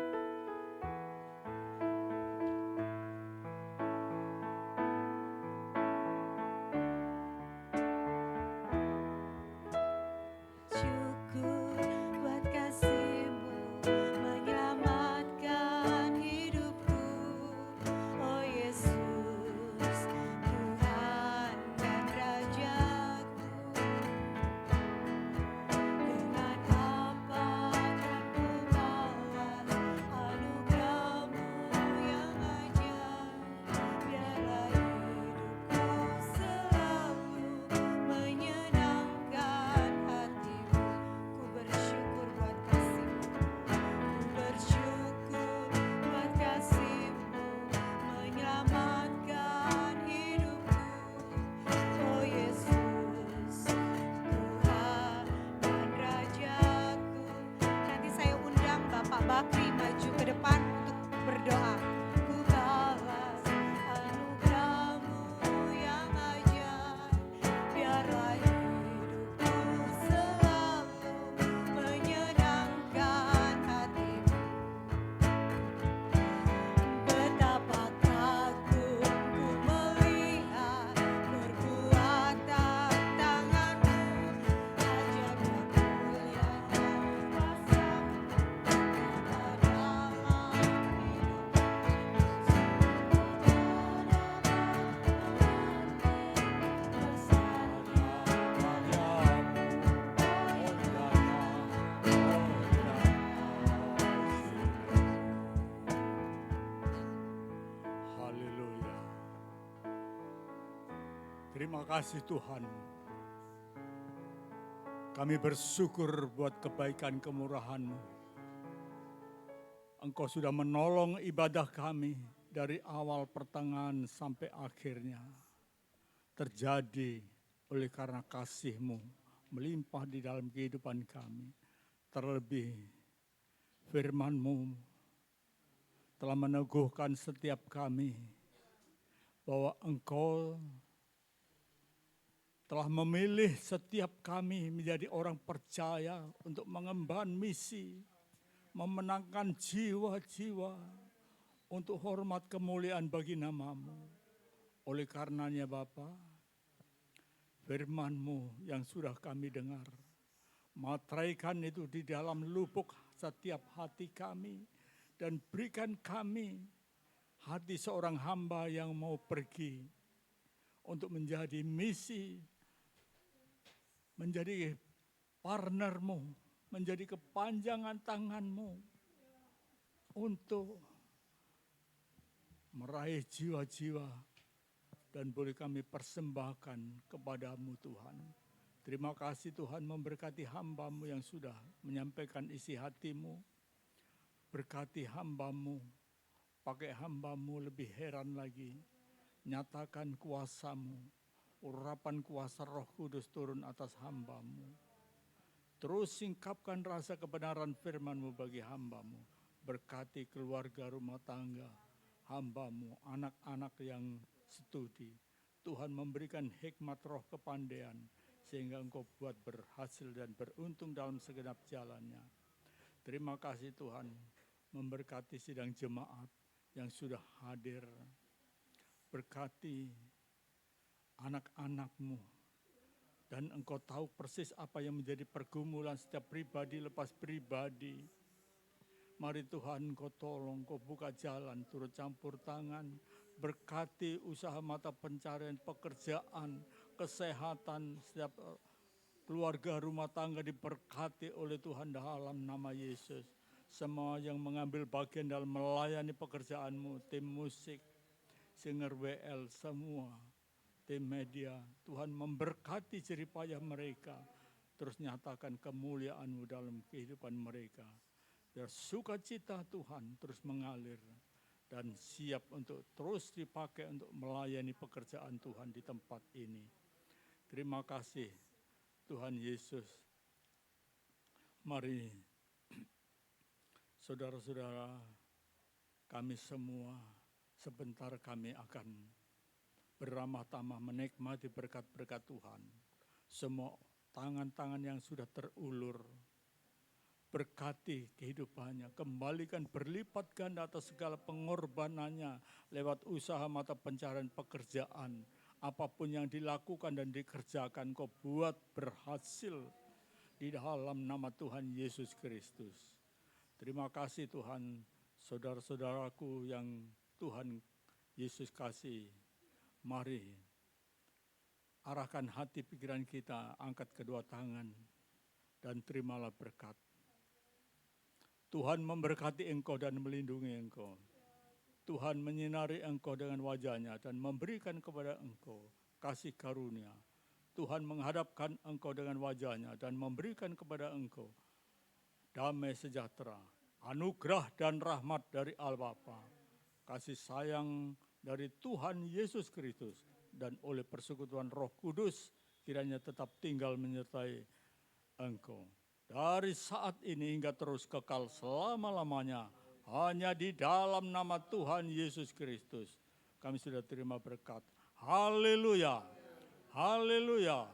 Terima kasih Tuhan. Kami bersyukur buat kebaikan kemurahan-Mu. Engkau sudah menolong ibadah kami dari awal pertengahan sampai akhirnya. Terjadi oleh karena kasih-Mu melimpah di dalam kehidupan kami. Terlebih firman-Mu telah meneguhkan setiap kami bahwa Engkau telah memilih setiap kami menjadi orang percaya untuk mengemban misi, memenangkan jiwa-jiwa untuk hormat kemuliaan bagi nama-Mu. Oleh karenanya Bapa, firman-Mu yang sudah kami dengar, materaikan itu di dalam lubuk setiap hati kami, dan berikan kami hati seorang hamba yang mau pergi untuk menjadi misi, menjadi partner-Mu, menjadi kepanjangan tangan-Mu untuk meraih jiwa-jiwa dan boleh kami persembahkan kepada-Mu Tuhan. Terima kasih Tuhan memberkati hamba-Mu yang sudah menyampaikan isi hati-Mu. Berkati hamba-Mu, pakai hamba-Mu lebih heran lagi. Nyatakan kuasa-Mu, urapan kuasa Roh Kudus turun atas hamba-Mu. Terus singkapkan rasa kebenaran firman-Mu bagi hamba-Mu. Berkati keluarga rumah tangga hamba-Mu, anak-anak yang studi. Tuhan memberikan hikmat roh kepandaian, sehingga Engkau buat berhasil dan beruntung dalam segenap jalannya. Terima kasih Tuhan, memberkati sidang jemaat yang sudah hadir. Berkati anak-anak-Mu, dan Engkau tahu persis apa yang menjadi pergumulan setiap pribadi lepas pribadi. Mari Tuhan Engkau tolong, Engkau buka jalan, turut campur tangan. Berkati usaha mata pencarian, pekerjaan, kesehatan, setiap keluarga rumah tangga diberkati oleh Tuhan dalam nama Yesus. Semua yang mengambil bagian dalam melayani pekerjaan-Mu, tim musik, singer WL, semua tim media, Tuhan memberkati jerih payah mereka, terus nyatakan kemuliaan-Mu dalam kehidupan mereka. Biar sukacita Tuhan terus mengalir dan siap untuk terus dipakai untuk melayani pekerjaan Tuhan di tempat ini. Terima kasih Tuhan Yesus. Mari saudara-saudara kami semua, sebentar kami akan beramah tamah menikmati berkat-berkat Tuhan. Semua tangan-tangan yang sudah terulur, berkati kehidupannya, kembalikan berlipat ganda atas segala pengorbanannya lewat usaha mata pencarian pekerjaan. Apapun yang dilakukan dan dikerjakan, Kau buat berhasil di dalam nama Tuhan Yesus Kristus. Terima kasih Tuhan, saudara-saudaraku yang Tuhan Yesus kasih. Mari arahkan hati pikiran kita, angkat kedua tangan dan terimalah berkat. Tuhan memberkati engkau dan melindungi engkau. Tuhan menyinari engkau dengan wajah-Nya dan memberikan kepada engkau kasih karunia. Tuhan menghadapkan engkau dengan wajah-Nya dan memberikan kepada engkau damai sejahtera, anugerah dan rahmat dari Allah Bapa, kasih sayang dari Tuhan Yesus Kristus, dan oleh persekutuan Roh Kudus kiranya tetap tinggal menyertai engkau. Dari saat ini hingga terus kekal selama-lamanya, hanya di dalam nama Tuhan Yesus Kristus kami sudah terima berkat. Haleluya, haleluya,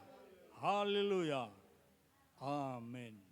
haleluya, amin.